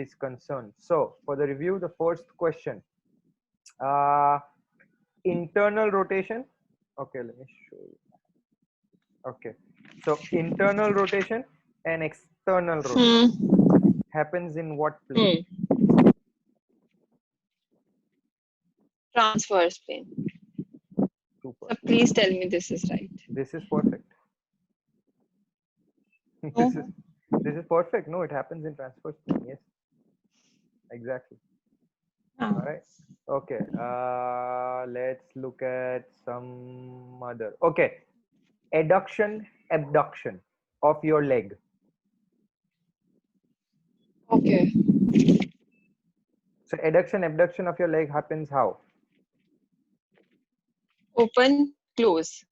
is concerned. So for the review, the first question, internal rotation. Okay, let me show you. Okay, so internal rotation and external rotation happens in what plane? Transverse plane. Super. So please tell me this is right. This is perfect. This is perfect. No, it happens in transverse plane. Yes, exactly. All right. Okay. Let's look at some other. Okay. Adduction, abduction of your leg. Okay. So adduction, abduction of your leg happens how? Open, close.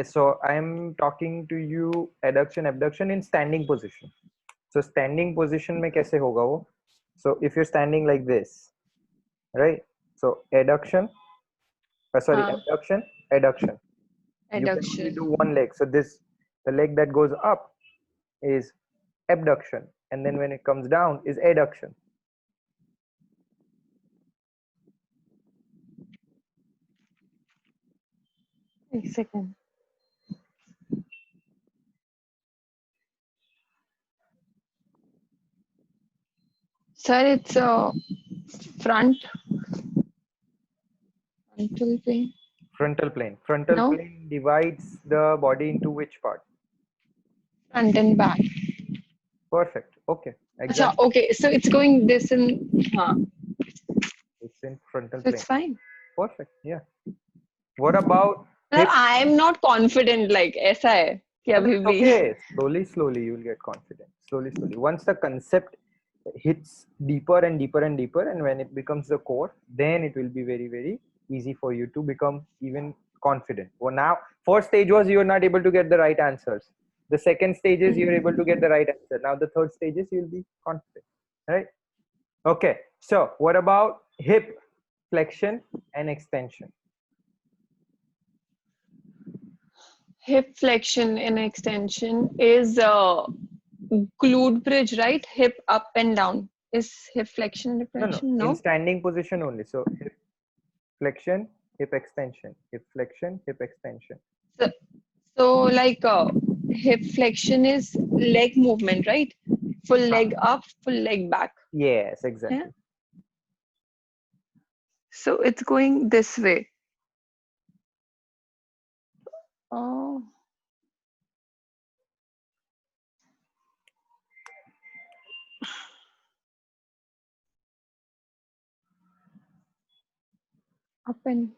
So I'm talking to you adduction, abduction in standing position. So standing position में कैसे होगा वो? So if you're standing like this, right? So adduction, abduction, adduction. You can only Adduction. do one leg. So this, the leg that goes up is abduction, and then when it comes down is adduction. A second. Sir, it's front. Frontal plane. Frontal plane. Frontal No? plane divides the body into which part? Front and back. Perfect. Okay. Acha, Exactly. okay, so it's going this in. It's in frontal So plane. it's fine. Perfect. Yeah. What about Well, hip? I am not confident like ऐसा है कि No, no, अभी it's भी. okay. Slowly, slowly, you'll get confident. Slowly, slowly. Once the concept hits deeper and deeper and deeper, and when it becomes the core, then it will be very, very easy for you to become even confident. Well, now, first stage was you were not able to get the right answers. The second stage is you're able to get the right answer. Now, the third stage is you'll be confident, right? Okay. So, what about hip flexion and extension? Hip flexion and extension is glute bridge, right? Hip up and down. Is hip flexion and No, no, flexion? in No. standing position only. So, hip flexion, hip extension, hip flexion, hip extension. So like hip flexion is leg movement, right? Full leg up, full leg back. Yes, exactly. Yeah? So it's going this way. Oh. Up and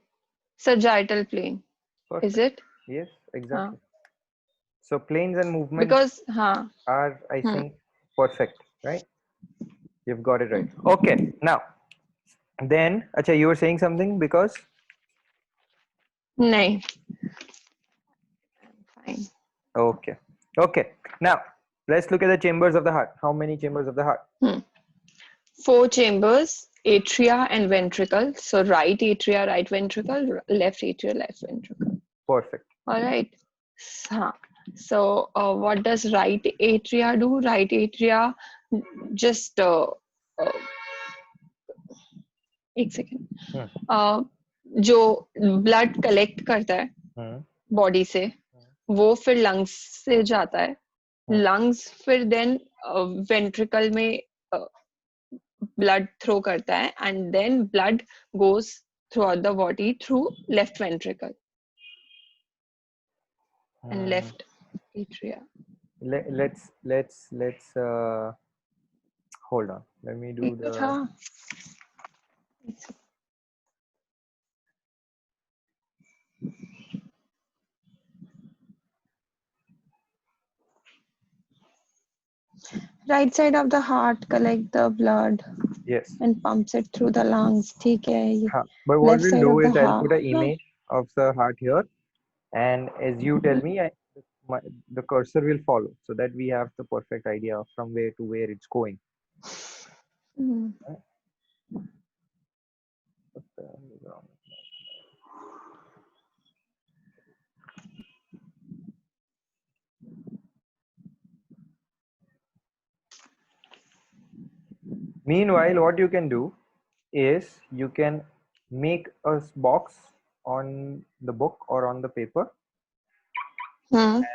sagittal plane. Perfect. Is it? Yes, exactly. So planes and movements Because are, I think, perfect, right? You've got it right. Okay, now, then, acha, you were saying something because? nahi. Fine. Okay, okay. Now, let's look at the chambers of the heart. How many chambers of the heart? 4 chambers, atria and ventricle. So right atria, right ventricle, left atria, left ventricle. Perfect. All right. So what does right atria do? Right atria just एक second जो blood collect करता है body से वो फिर lungs से जाता है लंग्स फिर देन वेंट्रिकल में ब्लड थ्रो करता है and then blood goes throughout the body through left ventricle and left atria Let's hold on, let me do the right side of the heart collect the blood and pumps it through the lungs. ठीक है. But what Left we'll side do of the is I'll heart. put an image of the heart here, and as you tell me, the cursor will follow, so that we have the perfect idea of from where to where it's going. Meanwhile, what you can do is you can make a box on the book or on the paper. And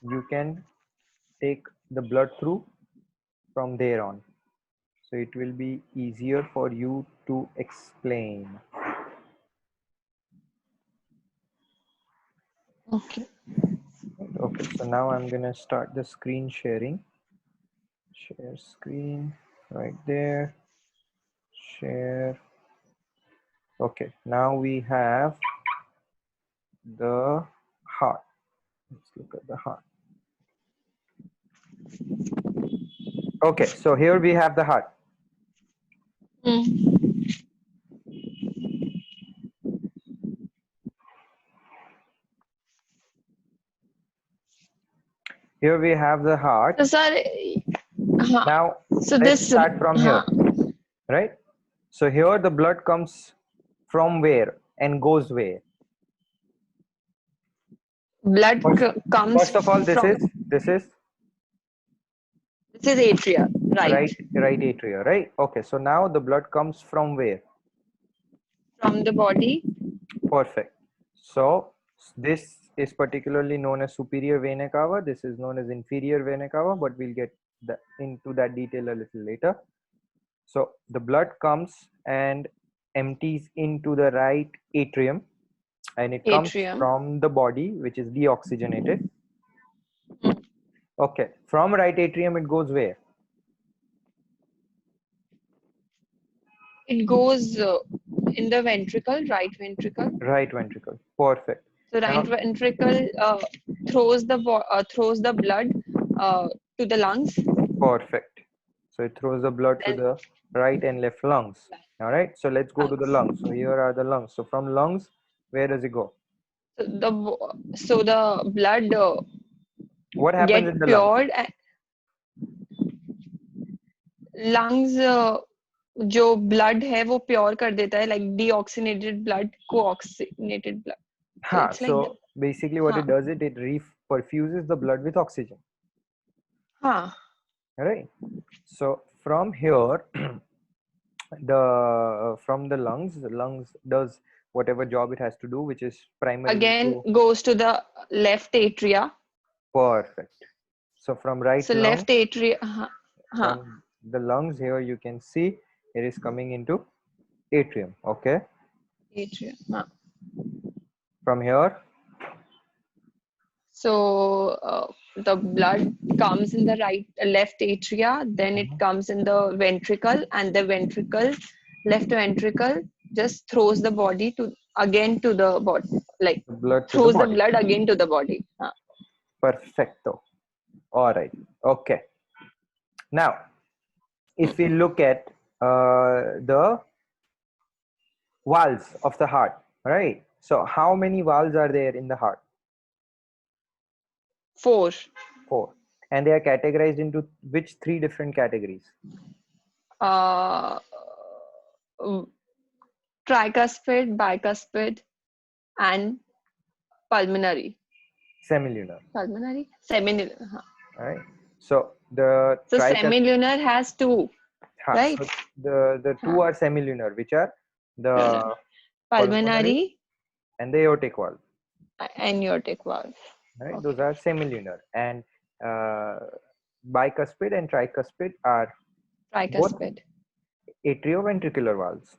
you can take the blood through from there on. So it will be easier for you to explain. Okay. Okay, so now I'm gonna start the screen sharing. Share screen right there. Share. Okay, now we have the heart. Let's look at the heart. Okay, so here we have the heart. Here we have the heart. So, sir, Now so let's this start from here, right? So here the blood comes from where and goes where? blood comes First of all, this from is atria, right? Right atria, right? Okay, so now the blood comes from where? From the body. Perfect. So this is particularly known as superior vena cava. This is known as inferior vena cava, but we'll get into that detail a little later. So the blood comes and empties into the right atrium, and it comes from the body, which is deoxygenated. Okay, from right atrium it goes where? It goes in the ventricle, right ventricle. Right ventricle. Perfect. So right ventricle throws the blood to the lungs. Perfect. So it throws the blood to the right and left lungs. All right. So let's go to the lungs. So here are the lungs. So from lungs, where does it go? So the blood what happens in the cured. Lungs जो blood है वो pure कर देता है, like deoxygenated blood, co-oxygenated blood. So basically what it does, it perfuses the blood with oxygen. All right. So from here, from the lungs does whatever job it has to do, which is primarily again goes to the left atria. Perfect. So from right lung, left atria. From the lungs, here you can see it is coming into atrium. Okay. Atrium. From here. So the blood comes in the left atria, then it comes in the ventricle, and the left ventricle just throws the body to the body, like throws the blood again to the body. Perfecto. All right. Okay. Now, if we look at the valves of the heart, right? So how many valves are there in the heart? 4. And they are categorized into which 3 different categories? Tricuspid, bicuspid, and pulmonary. Semilunar. Pulmonary? Semilunar. Right. So the semilunar has 2. Right. So the 2 are semilunar, which are the pulmonary and the aortic valve. And aortic valve. Right. Those are semilunar, and bicuspid and tricuspid are tricuspid. Atrioventricular valves.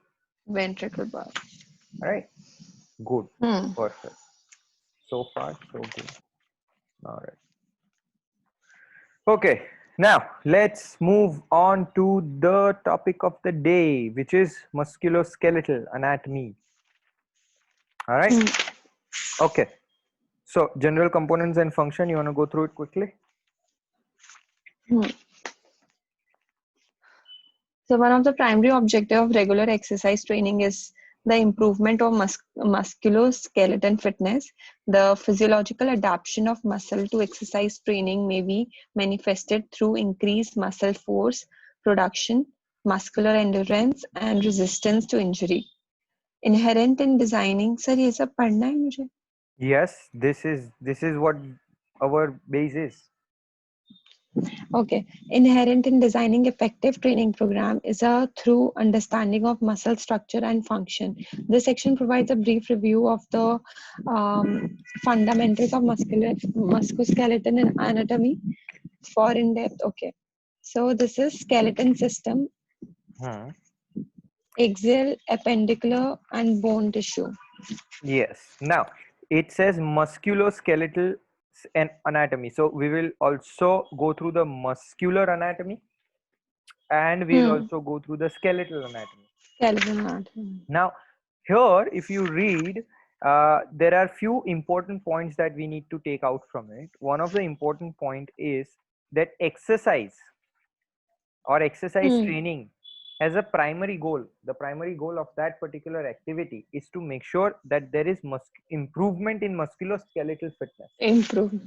Ventricle valve. All right. Good. Perfect. So far, so good. All right. Okay. Now let's move on to the topic of the day, which is musculoskeletal anatomy. All right. Okay. So general components and function, you want to go through it quickly? So one of the primary objective of regular exercise training is the improvement of musculoskeletal fitness. The physiological adaptation of muscle to exercise training may be manifested through increased muscle force production, muscular endurance, and resistance to injury. Inherent in designing. Sir, ये सब पढ़ना है मुझे? Yes, this is what our base is. Okay. Inherent in designing effective training program is a through understanding of muscle structure and function. This section provides a brief review of the fundamentals of musculoskeletal anatomy for in-depth. Okay. So this is skeleton system, Hmm. axial, appendicular, and bone tissue. Yes. Now it says musculoskeletal anatomy. So we will also go through the muscular anatomy, and we'll also go through the skeletal anatomy. Skeleton anatomy. Now, here, if you read, there are few important points that we need to take out from it. One of the important point is that exercise or exercise training has a primary goal. The primary goal of that particular activity is to make sure that there is improvement in musculoskeletal fitness. Improve.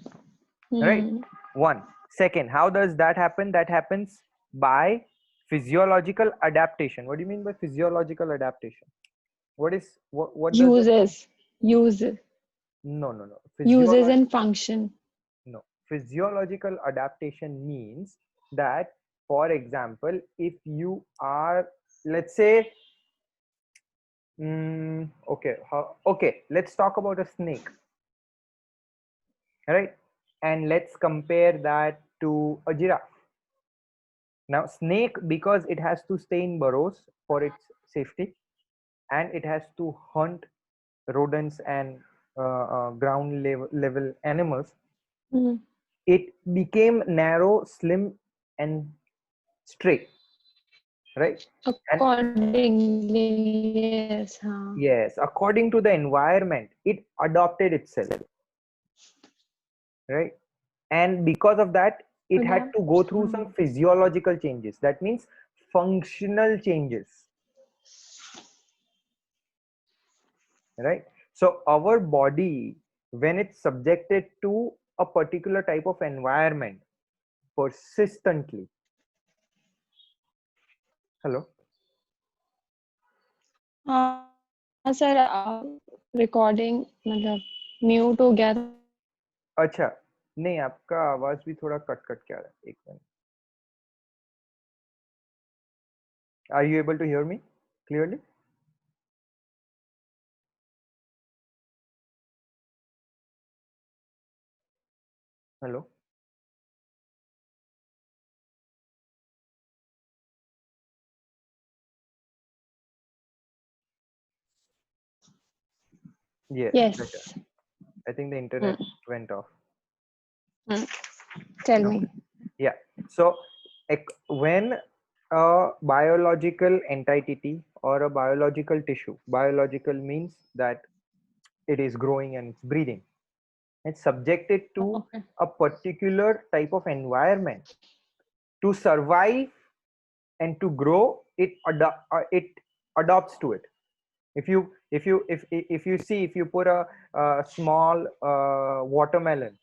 Right? One. Second, how does that happen? That happens by physiological adaptation. What do you mean by physiological adaptation? What does that? Uses No. uses and function. No. Physiological adaptation means that, for example, if you are, let's say, okay, let's talk about a snake, right? And let's compare that to a giraffe. Now, snake, because it has to stay in burrows for its safety, and it has to hunt rodents and ground level animals, it became narrow, slim, and straight, right? And Accordingly, yes. yes, according to the environment, it adopted itself, right? And because of that, it had to go through some physiological changes. That means functional changes, right? So our body, when it's subjected to a particular type of environment persistently, hello, हाँ sir recording मतलब mute हो गया था अच्छा नहीं आपका आवाज भी थोड़ा कट कट के आ रहा है एक minute Are you able to hear me clearly? Hello? Yes, better. yes I think the internet went off. tell No. me Yeah. So when a biological entity or a biological tissue, biological means that it is growing and it's breathing, it's subjected to okay a particular type of environment to survive and to grow. It adopts to it. If you put a small watermelon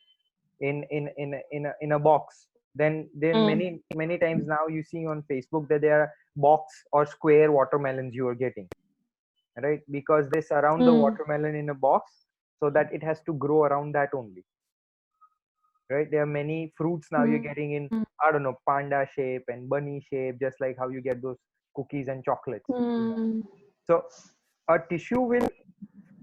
in a box, then many times now you see on Facebook that there are box or square watermelons you are getting, right? Because they surround the watermelon in a box so that it has to grow around that only, right? There are many fruits now you're getting in, I don't know, panda shape and bunny shape, just like how you get those cookies and chocolates, so a tissue will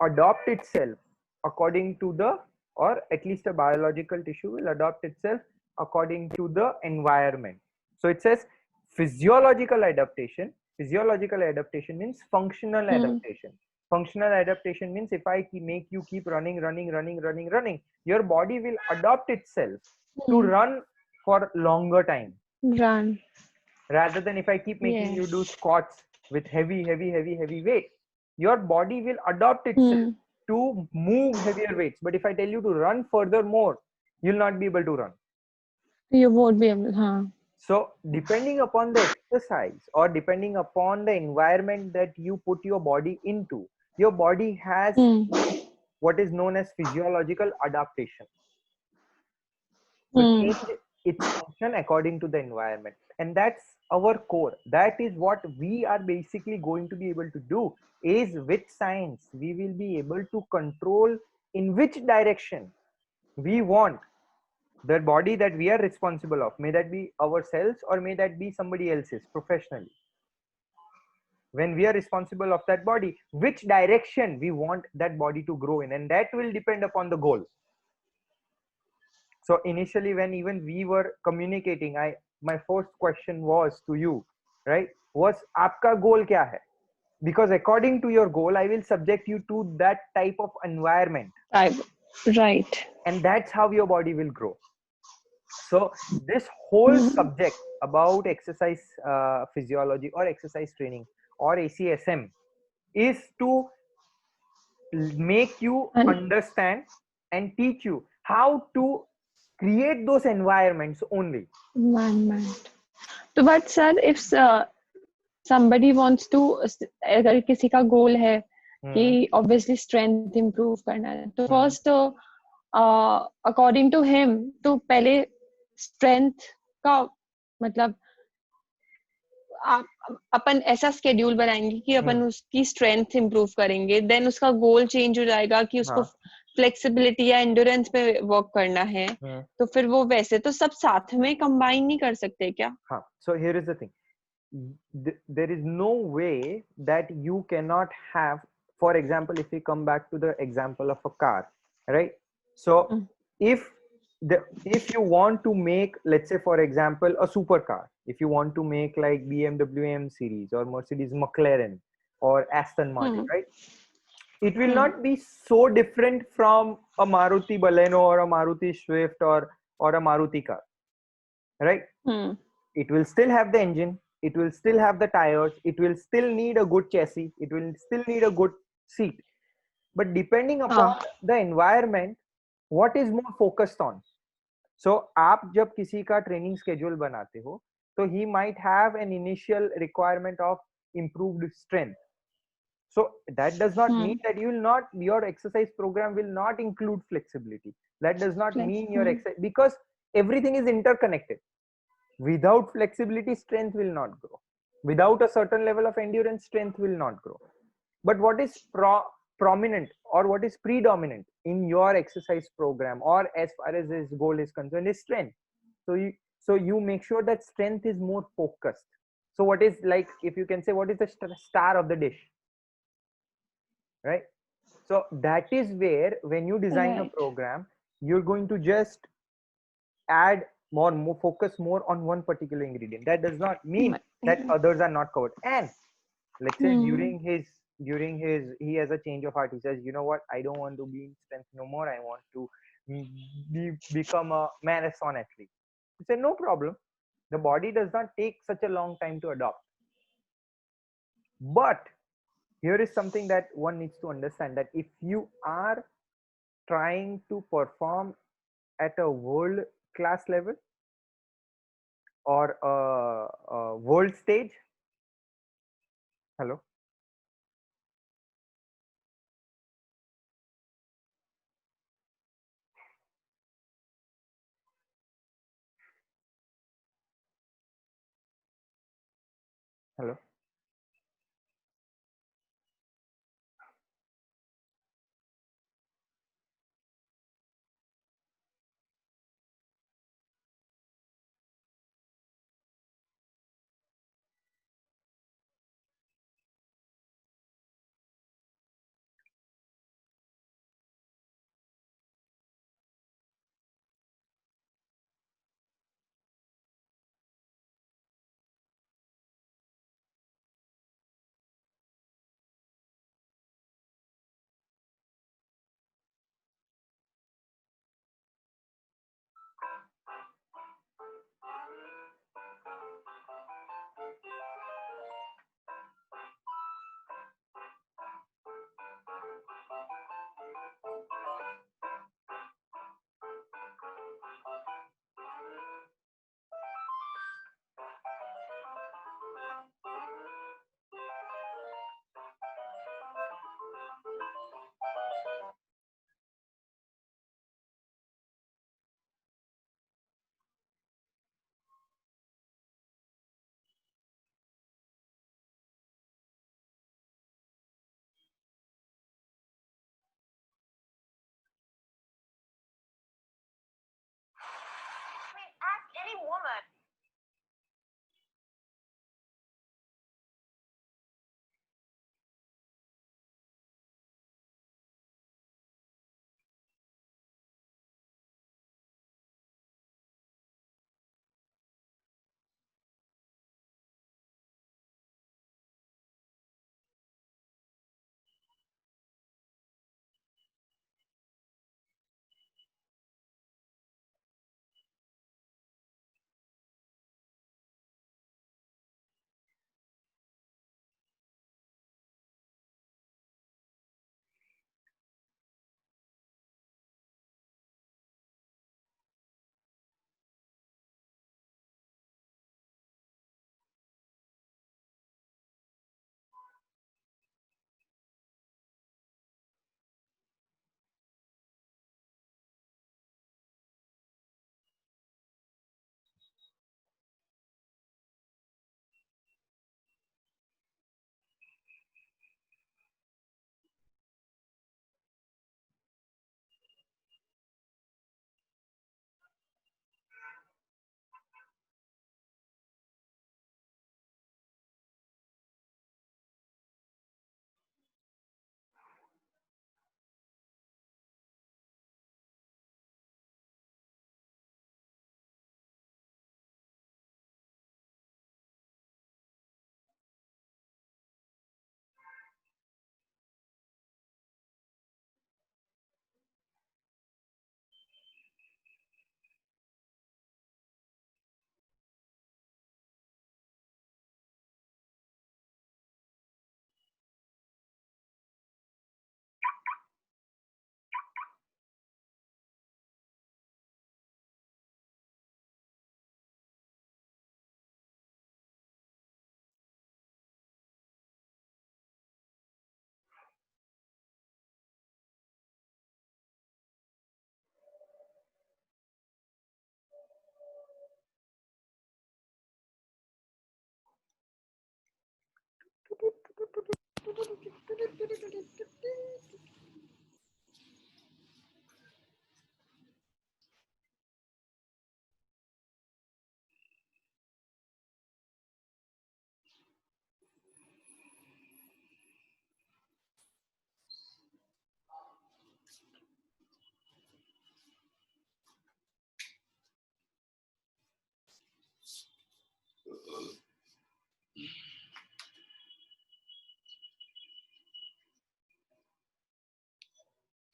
adopt itself according to the, or at least a biological tissue will adopt itself according to the environment. So it says physiological adaptation. Physiological adaptation means functional adaptation. Functional adaptation means if I make you keep running, your body will adopt itself to run for longer time. run Rather than if I keep making you do squats with heavy weight, your body will adopt itself to move heavier weights. But if I tell you to run further more, you'll not be able to run. you won't be able So depending upon the exercise or depending upon the environment that you put your body into, your body has what is known as physiological adaptation to change its function according to the environment. And that's our core. That is what we are basically going to be able to do. Is with science we will be able to control in which direction we want The body that we are responsible of, may that be ourselves or may that be somebody else's professionally. When we are responsible of that body, which direction we want that body to grow in, and that will depend upon the goal. So initially, when even we were communicating, my first question was to you, right, was aapka goal kya hai? Because according to your goal, I will subject you to that type of environment, right, and that's how your body will grow. So this whole subject about exercise physiology or exercise training or ACSM is to make you understand and teach you how to create those environments only. environment. तो but sir, if somebody wants to, अगर किसी का goal है कि obviously strength improve करना है, तो first according to him तो पहले strength का मतलब अपन ऐसा स्केड्यूल बनाएंगे कि अपन उसकी स्ट्रेंथ इंप्रूव करेंगे, देन उसका गोल चेंज हो जाएगा कि उसको फ्लेक्सिबिलिटी या एंड्योरेंस पे वर्क करना है, तो फिर वो वैसे तो सब साथ में कंबाइन नहीं कर सकते क्या? हाँ, so here is the thing, there is no way that you cannot have, for example, if we come back to the example of a car, right? So if you want to make, let's say for example, a supercar, if you want to make like BMW M series or Mercedes McLaren or Aston Martin, right, it will not be so different from a Maruti Baleno or a Maruti Swift or a Maruti car, right? It will still have the engine, it will still have the tires, it will still need a good chassis, it will still need a good seat, but depending upon the environment, what is more focused on. So आप जब किसी का training schedule बनाते हो, so he might have an initial requirement of improved strength. So that does not mean that your exercise program will not include flexibility. That does not mean your exercise, because everything is interconnected. Without flexibility, strength will not grow. Without a certain level of endurance, strength will not grow. But what is prominent or what is predominant in your exercise program, or as far as this goal is concerned, is strength. So you make sure that strength is more focused. So what is, like, if you can say, what is the star of the dish, right? So that is where, when you design a program, you're going to just add more focus more on one particular ingredient. That does not mean that others are not covered. And let's say during his he has a change of heart, he says, you know what, I don't want to be in strength no more, I want to become a marathon athlete. You say no problem, the body does not take such a long time to adopt. But here is something that one needs to understand, that if you are trying to perform at a world class level or a world stage, hello, hello. woman.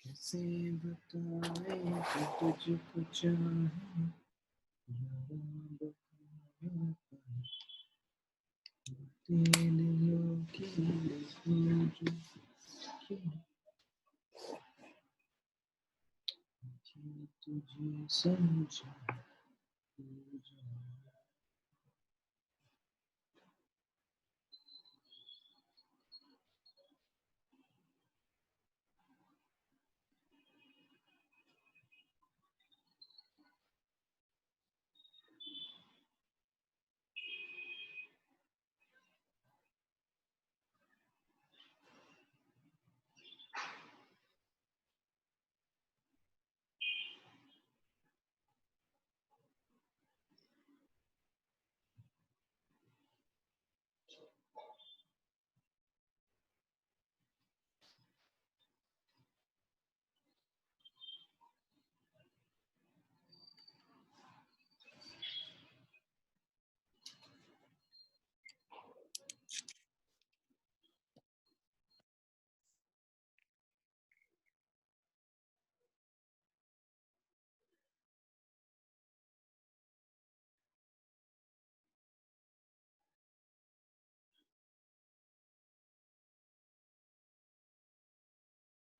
कैसे बताएं कि तुझको चाहे तुझे समझा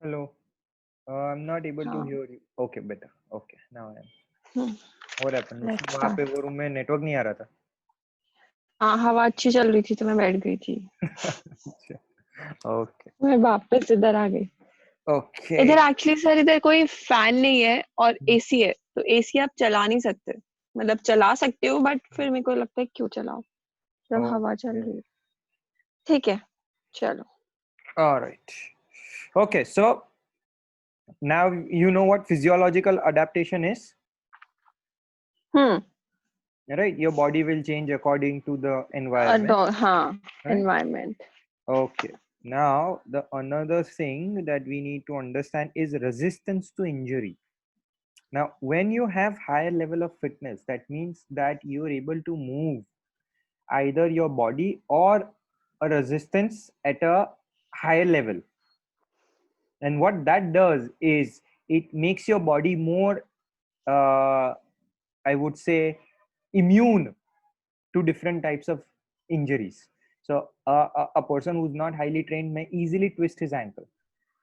Hello. I'm not able to हाँ. hear you. Okay, better. Okay, now I am. Hmm. What happened? Let's वहाँ पे start. वो रूम में नेटवर्क नहीं आ रहा था. हाँ, हवा अच्छी चल रही थी तो मैं बैठ गई थी. Okay. मैं वापस इधर आ गई. Okay. इधर एक्चुअली सर इधर कोई फैन नहीं है और एसी है, तो एसी आप चला नहीं सकते. मतलब चला सकते हो बट फिर मेरे को लगता है क्यों चलाओ जब हवा चल रही है. ठीक है, चलो. All right. Okay, so now you know what physiological adaptation is. right? Your body will change according to the environment, right? Environment. Okay. Now the another thing that we need to understand is resistance to injury. Now when you have higher level of fitness, that means that you are able to move either your body or a resistance at a higher level. And what that does is it makes your body more, I would say, immune to different types of injuries. So a person who's not highly trained may easily twist his ankle,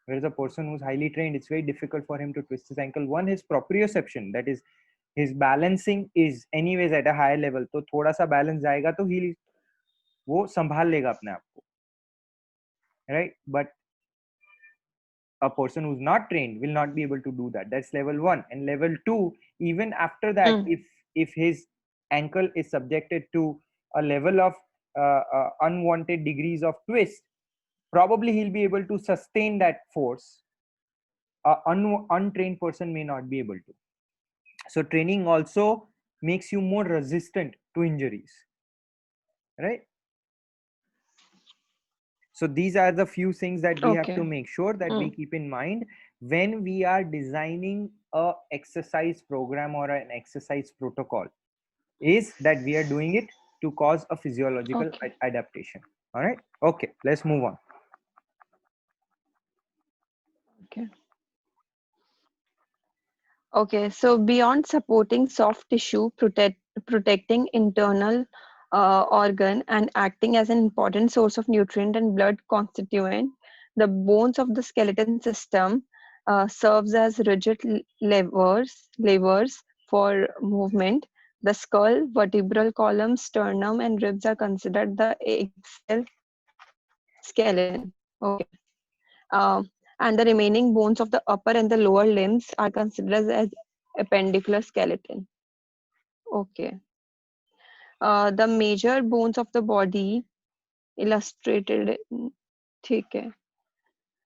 whereas a person who's highly trained, it's very difficult for him to twist his ankle. One, his proprioception, that is his balancing is anyways at a higher level, तो थोड़ा सा balance जाएगा तो वो संभाल लेगा अपने आप को, right? But a person who's not trained will not be able to do that. That's level 1. And level 2, even after that, if his ankle is subjected to a level of unwanted degrees of twist, probably he'll be able to sustain that force. A untrained person may not be able to. So training also makes you more resistant to injuries, right? So these are the few things that we have to make sure that we keep in mind when we are designing a exercise program or an exercise protocol, is that we are doing it to cause a physiological adaptation. All right. Okay. Let's move on. Okay. So beyond supporting soft tissue, protecting internal organ and acting as an important source of nutrient and blood constituent, the bones of the skeleton system serves as rigid levers for movement. The skull, vertebral column, sternum, and ribs are considered the exoskeleton. Okay. And the remaining bones of the upper and the lower limbs are considered as appendicular skeleton. Okay. The major bones of the body illustrated. ठीक है.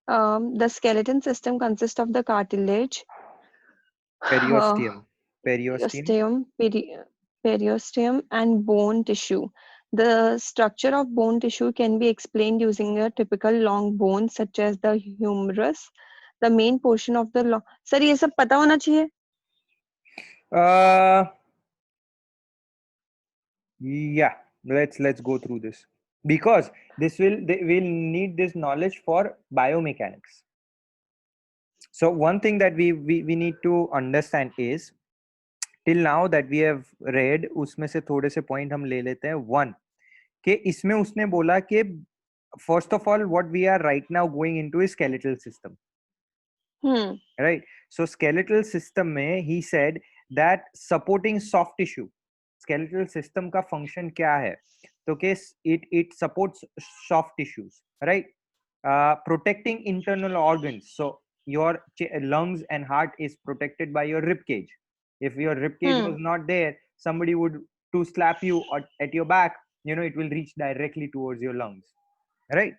The skeleton system consists of the cartilage, Periosteum. periosteum, and bone tissue. The structure of bone tissue can be explained using a typical long bone such as the humerus. The main portion of the long. Sir, ये सब पता होना चाहिए. Yeah, let's go through this, because they will need this knowledge for biomechanics. So one thing that we need to understand is, till now that we have read, उसमें से थोड़े से point हम ले लेते हैं. One, कि इसमें उसने बोला कि first of all what we are right now going into is skeletal system. Right? So skeletal system में he said that supporting soft tissue, skeletal system का function क्या है? तो कि it supports soft tissues, right? Protecting internal organs. So your lungs and heart is protected by your rib cage. If your rib cage was not there, somebody would to slap you at your back, you know, it will reach directly towards your lungs, right?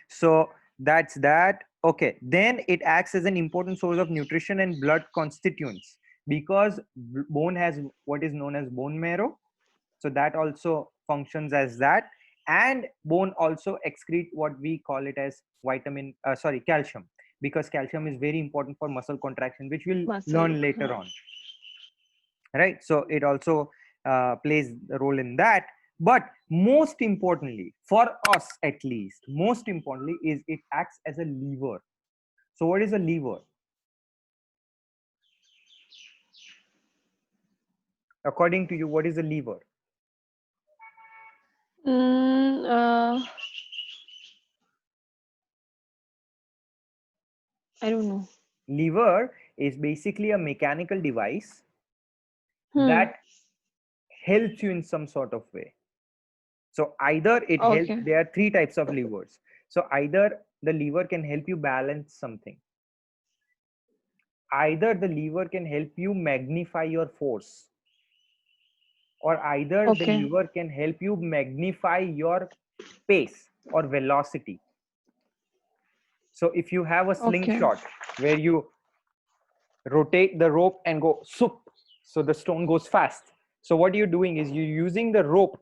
So that's that. Okay, then it acts as an important source of nutrition and blood constituents, because bone has what is known as bone marrow, so that also functions as that. And bone also excrete what we call it as calcium, because calcium is very important for muscle contraction, which we'll learn later on, right? So it also plays a role in that. But most importantly, for us at least, most importantly is it acts as a lever. So what is a lever? According to you, what is a lever? I don't know. Lever is basically a mechanical device that helps you in some sort of way. So either it helps, there are three types of levers. So either the lever can help you balance something, either the lever can help you magnify your force, or either the lever can help you magnify your pace or velocity. So if you have a slingshot where you rotate the rope and go soup, so the stone goes fast, So what you're doing is you're using the rope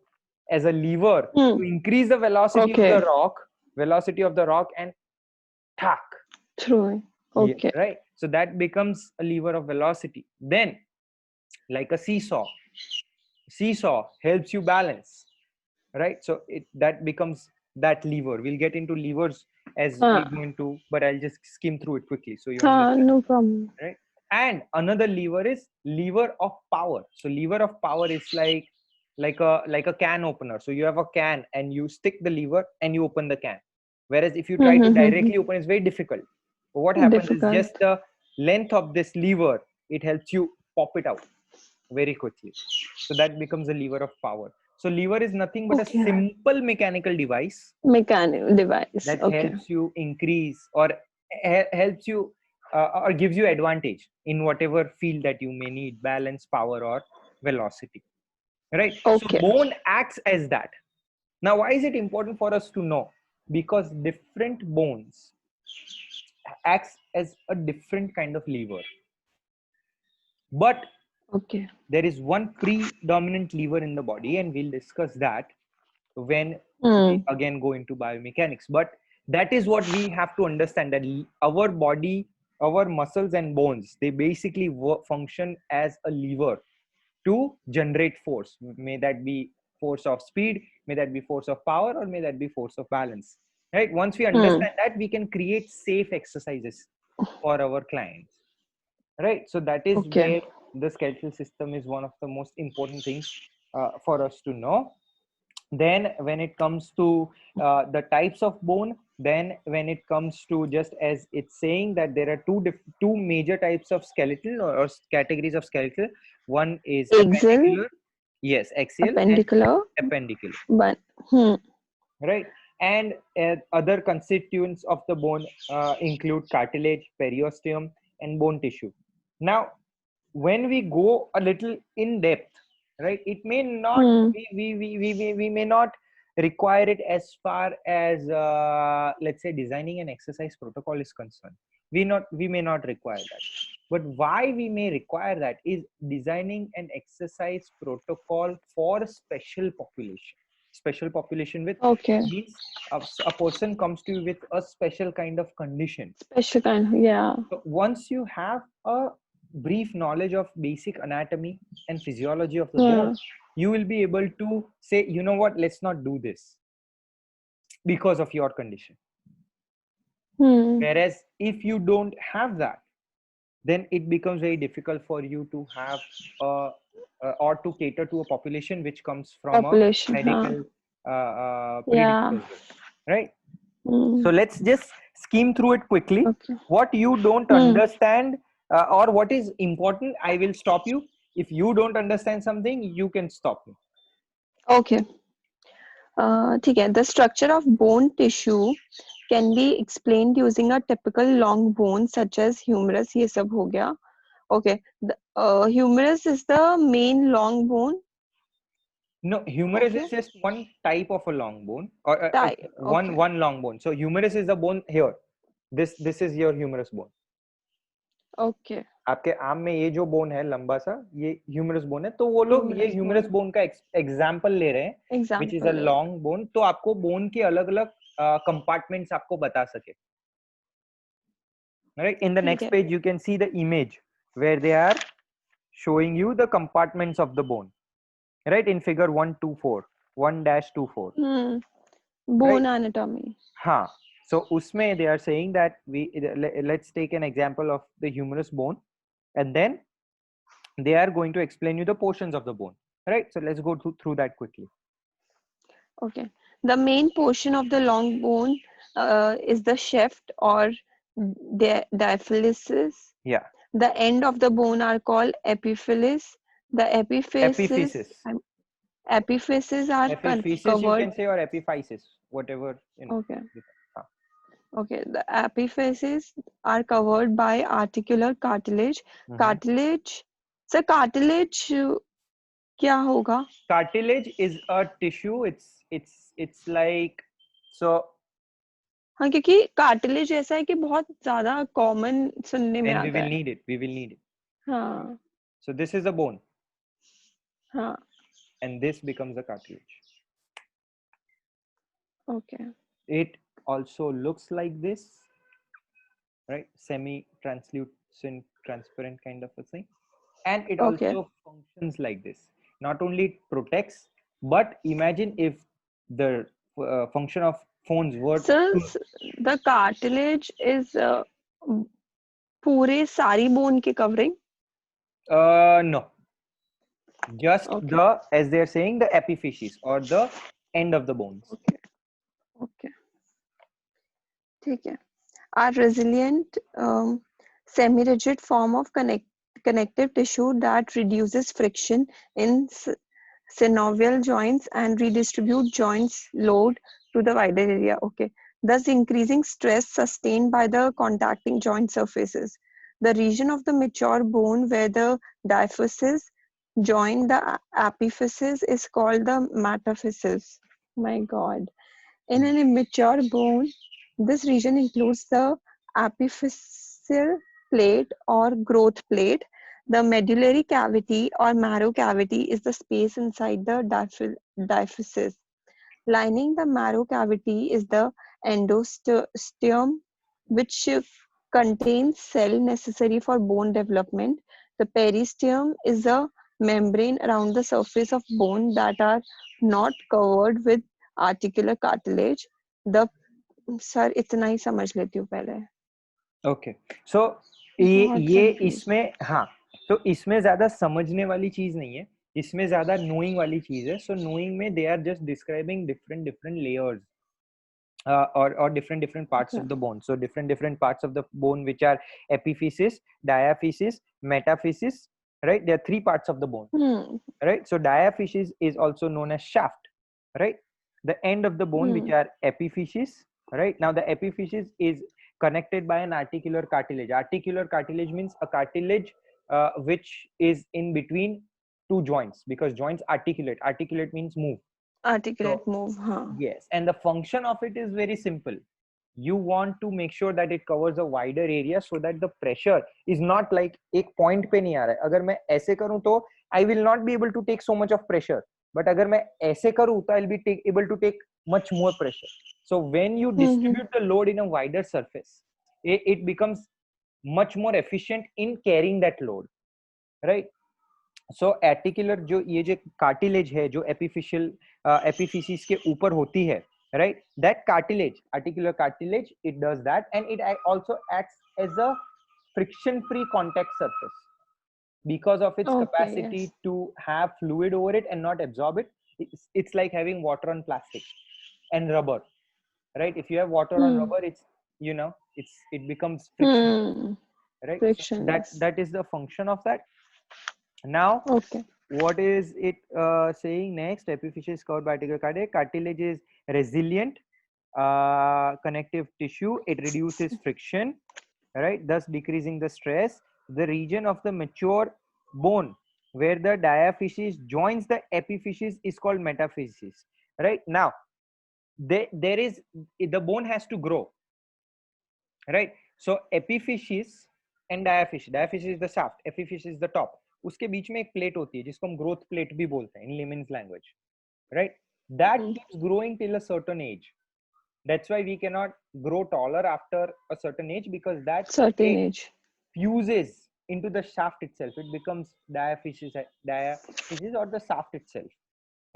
as a lever Hmm. to increase the velocity Okay. of the rock, and tack. Throwing. Okay. Yeah, right. So that becomes a lever of velocity. Then, like a seesaw helps you balance, right? So that becomes that lever. We'll get into levers as we go into, but I'll just skim through it quickly so you understand. No problem. Right? And another lever is lever of power. So lever of power is like a can opener. So you have a can and you stick the lever and you open the can. Whereas if you try to directly open, it's very difficult. But what happens is just the length of this lever, it helps you pop it out very quickly. So that becomes a lever of power. So lever is nothing but a simple mechanical device. That helps you increase or helps you or gives you advantage in whatever field that you may need, balance, power, or velocity. Right? So bone acts as that. Now, why is it important for us to know? Because different bones acts as a different kind of lever. But there is one predominant lever in the body, and we'll discuss that when we again go into biomechanics. But that is what we have to understand, that our body, our muscles and bones, they basically function as a lever to generate force. May that be force of speed, may that be force of power, or may that be force of balance. Right? Once we understand that, we can create safe exercises for our clients. Right? So that is where the skeletal system is one of the most important things for us to know. Then when it comes to the types of bone, then when it comes to, just as it's saying that there are two major types of skeletal or categories of skeletal. One is appendicular, axial, appendicular, and appendicular. But Right? And other constituents of the bone include cartilage, periosteum, and bone tissue. Now, when we go a little in depth, right, it may not we may not require it as far as let's say designing an exercise protocol is concerned. We may not require that. But why we may require that is designing an exercise protocol for special population with means a person comes to you with a special kind of condition. So once you have a brief knowledge of basic anatomy and physiology of the bone, you will be able to say, you know what, let's not do this because of your condition. Whereas if you don't have that, then it becomes very difficult for you to have or to cater to a population which comes from a medical predisposition, right? So let's just skim through it quickly. What you don't understand or what is important, I will stop you. If you don't understand something, you can stop me. The structure of bone tissue can be explained using a typical long bone such as humerus. ये सब हो गया. The humerus is the main long bone. No, humerus is just one type of a long bone, or one long bone. So humerus is the bone here. This is your humerus bone. आपके arm में ये जो bone है लंबा सा, ये humerus bone है. तो वो लोग ये ह्यूमरस बोन का एग्जांपल ले रहे हैं, which is a long bone. तो आपको बोन के अलग अलग कंपार्टमेंट्स आपको बता सके. Right? In the next page you can see the image where they are showing you the compartments of the bone. Right? In figure 124 1-24. Bone anatomy. So usme they are saying that let's take an example of the humerus bone, and then they are going to explain you the portions of the bone. Right? So let's go through that quickly. The main portion of the long bone is the shaft or the diaphysis. The end of the bone are called epiphysis. The epiphysis are covered. You can say, or epiphysis, whatever you know. The epiphyses are covered by articular cartilage. Cartilage. So cartilage क्या होगा? Cartilage is a tissue. It's like so. हाँ, क्योंकि cartilage ऐसा है कि बहुत ज्यादा common सुनने में आता है. We will need it. हाँ. So this is a bone. हाँ. and this becomes the cartilage. Okay. It also looks like this, right? Semi-translucent, transparent kind of a thing. And it Okay. also functions like this. Not only it protects, but imagine if the function of phones were So to, the cartilage is पूरे सारी bone के covering? no, just Okay. the, as they're saying, the epiphysis or the end of the bones. Okay. Okay. ठीक है. Are resilient semi-rigid form of connective tissue that reduces friction in synovial joints and redistribute joints load to the wider area. Okay. Thus increasing stress sustained by the contacting joint surfaces. The region of the mature bone where the diaphysis join the epiphysis is called the metaphysis. My God. In an immature bone, this region includes the epiphyseal plate or growth plate. The medullary cavity or marrow cavity is the space inside the diaphysis. Lining the marrow cavity is the endosteum, which contains cell necessary for bone development. The peristeum is a membrane around the surface of bone that are not covered with articular cartilage. The sir इतना ही समझ लेती हूँ पहले. Okay so ये इसमें हाँ तो इसमें ज्यादा समझने वाली चीज नहीं है, इसमें ज्यादा नोइंग वाली चीज है. सो नोइंग में they are just describing different layers or different parts of the bone. So different parts of the bone which are epiphysis, diaphysis, metaphysis, right? There are three parts of the bone, right? So diaphysis is also known as shaft, right? The end of the bone which are epiphysis, right? Now the epiphysis is connected by an articular cartilage. Articular cartilage means a cartilage which is in between two joints, because joints articulate. Articulate means move. Articulate move, huh? Yes, and the function of it is very simple. You want to make sure that it covers a wider area so that the pressure is not like एक point पे नहीं आ रहा है. अगर मैं ऐसे करूँ तो I will not be able to take so much of pressure. But अगर मैं ऐसे करूँ तो I'll be able to take much more pressure. So when you distribute the load in a wider surface, it becomes much more efficient in carrying that load, right? So articular जो ये जो cartilage है जो एपिफिसिस के ऊपर होती है, right? That cartilage, articular cartilage, it does that, and it also acts as a friction-free contact surface because of its capacity to have fluid over it and not absorb it. It's like having water on plastic and rubber, right? If you have water on rubber, it's it becomes frictionless, right? Frictionless. So that is the function of that. Now, what is it saying next? Epiphysis is covered by articular cartilage. Cartilage is resilient connective tissue. It reduces friction, right? Thus decreasing the stress. The region of the mature bone where the diaphysis joins the epiphysis is called metaphysis, right? Now, there is the bone has to grow, right? So epiphysis and diaphysis. Diaphysis is the shaft, epiphysis is the top. उसके बीच में एक plate होती है जिसको हम growth plate भी बोलते हैं in layman's language, right? That keeps growing till a certain age. That's why we cannot grow taller after a certain age, because that certain age fuses into the shaft itself. It becomes diaphysis or the shaft itself,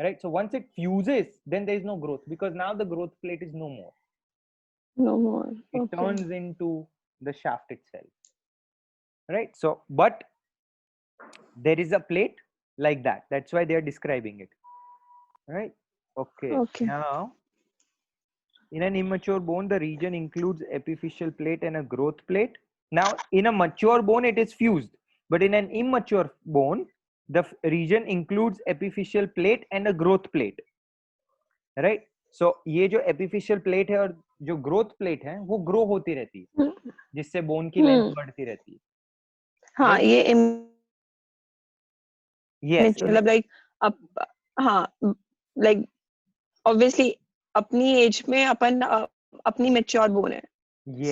right? So once it fuses, then there is no growth, because now the growth plate is no more. It turns into the shaft itself, right? So but there is a plate like that. That's why they are describing it, right? Okay. Now, in an immature bone, the region includes epiphyseal plate and a growth plate. Now, in a mature bone, it is fused. But in an immature bone, the region includes epiphyseal plate and a growth plate, right? So, ये जो epiphyseal plate है और जो growth plate है, वो grow होती रहती है, जिससे bone की length बढ़ती रहती है. हाँ, ये yes, मतलब like obviously अपनी एज में अपन अपनी मैच्योर बोन है.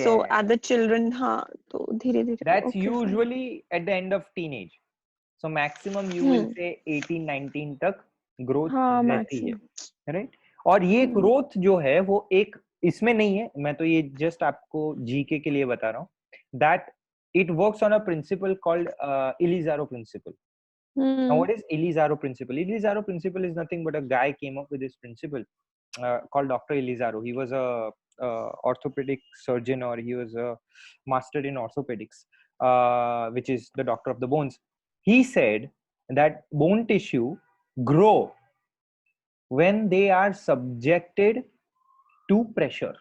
So at the children, हाँ, तो धीरे धीरे. That's usually at the end of teenage. So maximum you will say 18-19 तक growth हाँ रहती है, maximum. right? और ये growth जो है वो एक इसमें नहीं है, मैं तो ये just आपको जीके के लिए बता रहा हूँ, that it works on a principle called Elizaro principle. Now, what is Elizaro principle? Elizaro principle is nothing but a guy came up with this principle called Dr. Elizaro. He was a orthopedic surgeon, or he was a master in orthopedics, which is the doctor of the bones. He said that bone tissue grow when they are subjected to pressure.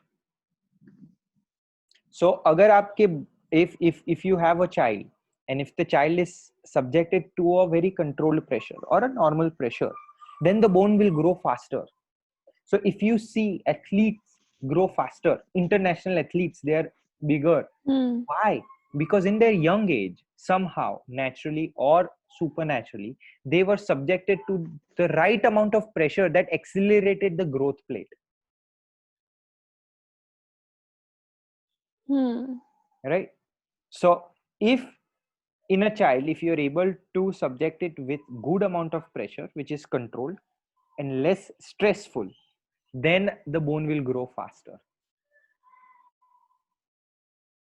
So, agar aapke, if you have a child, and if the child is subjected to a very controlled pressure or a normal pressure, then the bone will grow faster. So if you see athletes grow faster, international athletes, they are bigger. Why? Because in their young age, somehow, naturally or supernaturally, they were subjected to the right amount of pressure that accelerated the growth plate. Right? So if in a child, if you're able to subject it with good amount of pressure, which is controlled and less stressful, then the bone will grow faster.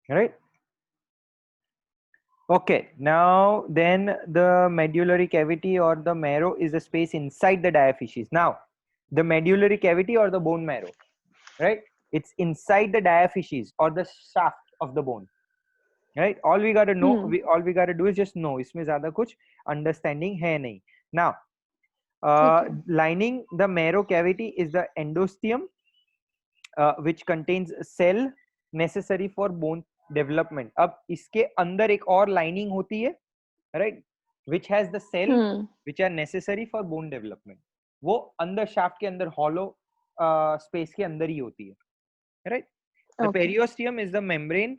Right? Okay, now then the medullary cavity or the marrow is a space inside the diaphysis. Now, the medullary cavity or the bone marrow, right? It's inside the diaphysis or the shaft of the bone. Right? All we got to know, all we got to do is just know. इसमें ज़्यादा कुछ understanding है नहीं. Now, lining the marrow cavity is the endosteum, which contains cell necessary for bone development. अब इसके अंदर एक और lining होती है, right? Which has the cell which are necessary for bone development. वो अंदर shaft के अंदर hollow space के अंदर ही होती है, right? The periosteum is the membrane.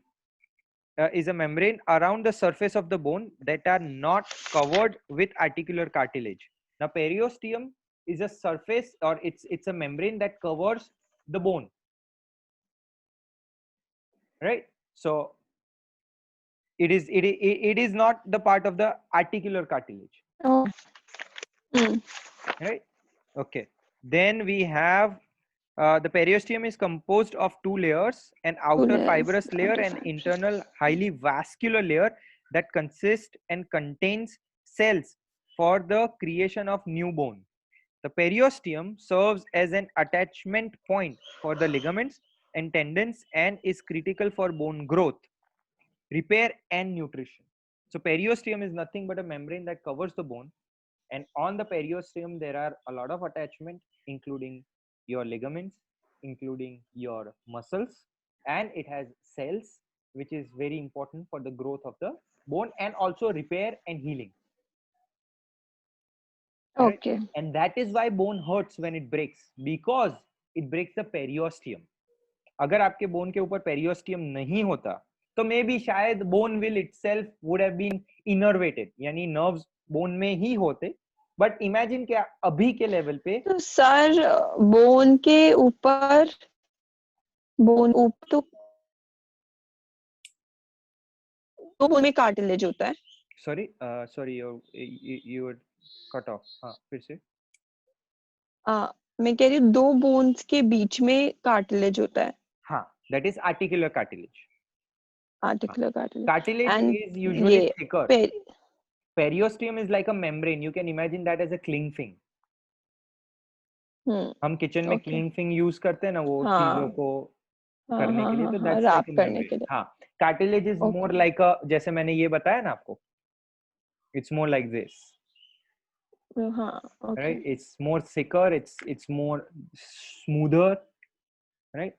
Is a membrane around the surface of the bone that are not covered with articular cartilage. Now, periosteum is a surface, or it's a membrane that covers the bone, right? So it is not the part of the articular cartilage. Right? Okay. Then we have the periosteum is composed of two layers, an outer fibrous layer and internal highly vascular layer that consists and contains cells for the creation of new bone. The periosteum serves as an attachment point for the ligaments and tendons and is critical for bone growth, repair and nutrition. So periosteum is nothing but a membrane that covers the bone, and on the periosteum there are a lot of attachment, including your ligaments, including your muscles, and it has cells, which is very important for the growth of the bone and also repair and healing. Okay. Right? And that is why bone hurts when it breaks, because it breaks the periosteum. अगर आपके bone के ऊपर periosteum नहीं होता तो maybe शायद bone will itself would have been innervated, यानी nerves bone में ही होते. बट इमेजिन क्या अभी के लेवल पे, तो सर बोन के ऊपर तो बोन में कार्टिलेज होता है. Sorry you were cut off. हाँ फिर से. मैं कह रही हूँ दो बोन्स के बीच में कार्टिलेज होता है. हाँ, that is articular cartilage. Articular cartilage. Cartilage And is usually thicker. Periosteum is like a membrane. You can imagine that as a cling film. हम किचन में cling film use करते हैं ना वो चीजों को करने के लिए, तो that's like a membrane. हाँ, cartilage is more like a, जैसे मैंने ये बताया ना आपको, it's more like this. Right? It's more thicker. It's more smoother. Right?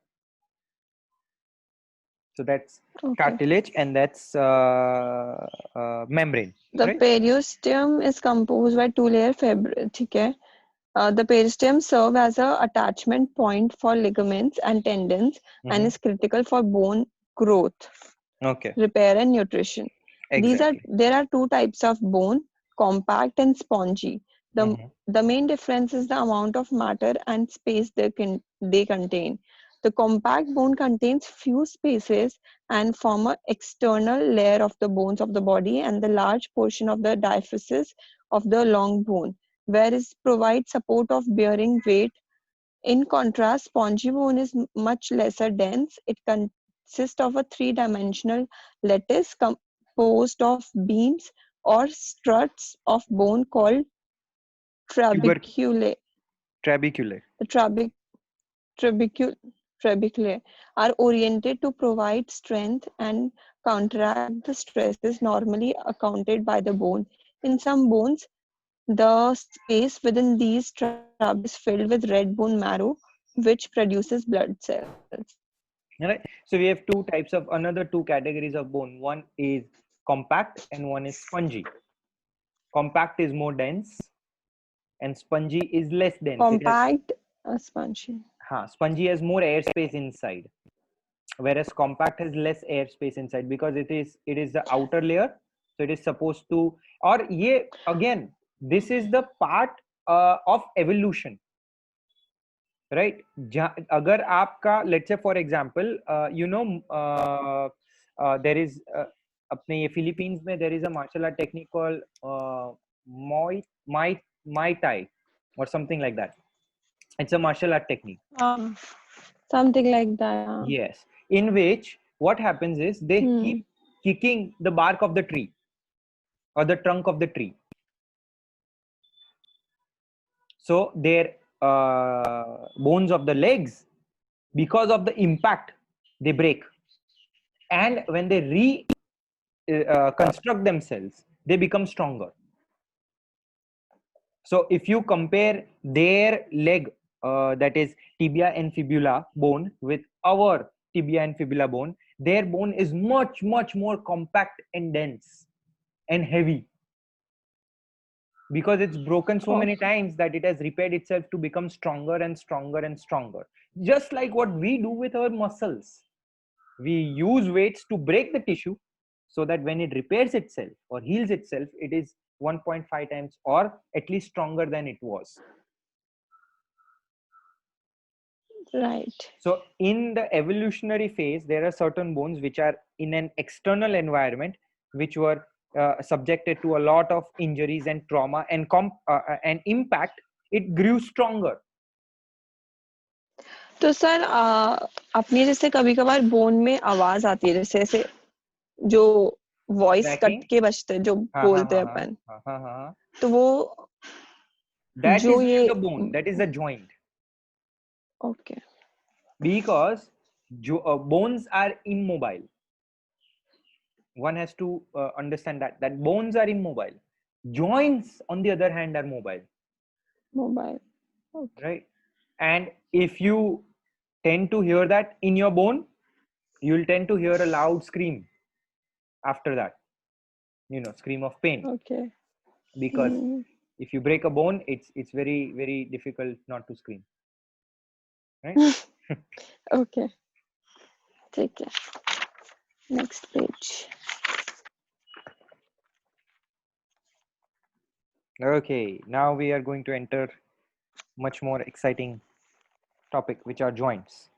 So that's cartilage, and that's membrane. The periosteum is composed by two-layer fabric. Okay. The periosteum serves as a attachment point for ligaments and tendons and is critical for bone growth, repair and nutrition. Exactly. There are two types of bone: compact and spongy. The main difference is the amount of matter and space they contain. The compact bone contains few spaces and form an external layer of the bones of the body and the large portion of the diaphysis of the long bone, whereas provides support of bearing weight. In contrast, spongy bone is much lesser dense. It consists of a three-dimensional lattice composed of beams or struts of bone called trabeculae. Trabeculae. The trabeculae are oriented to provide strength and counteract the stresses normally accounted by the bone. In some bones, the space within these trabs is filled with red bone marrow, which produces blood cells. All right. So we have another two categories of bone. One is compact and one is spongy. Compact is more dense and spongy is less dense. Compact, spongy. Spongy has more airspace inside, whereas compact has less airspace inside because it is the outer layer. So it is supposed to, or again, this is the part of evolution, right? Agar aapka, let's say for example, there is apne Philippines mein there is a martial art technique called Muay Thai or something like that. It's a martial art technique. Something like that. Yes, in which what happens is they keep kicking the bark of the tree or the trunk of the tree. So their bones of the legs, because of the impact, they break. And when they construct themselves, they become stronger. So if you compare their leg, that is tibia and fibula bone, with our tibia and fibula bone, their bone is much more compact and dense and heavy, because it's broken so many times that it has repaired itself to become stronger and stronger and stronger. Just like what we do with our muscles, we use weights to break the tissue so that when it repairs itself or heals itself, it is 1.5 times or at least stronger than it was. Right. So in the evolutionary phase, there are certain bones which are in an external environment, which were subjected to a lot of injuries and trauma and impact. It grew stronger. तो sir अपनी जैसे कभी कभार bone में आवाज आती है, जैसे ऐसे जो वॉइस कट के बजते जो बोलते हैं अपन, तो वो that is the bone, that is the joint. Okay. Because bones are immobile. One has to understand that bones are immobile. Joints, on the other hand, are mobile. Okay. Right? And if you tend to hear that in your bone, you'll tend to hear a loud scream after that. Scream of pain. Okay. Because if you break a bone, it's very difficult not to scream. Right? Okay. Take care. Next page. Okay, now we are going to enter much more exciting topic, which are joints.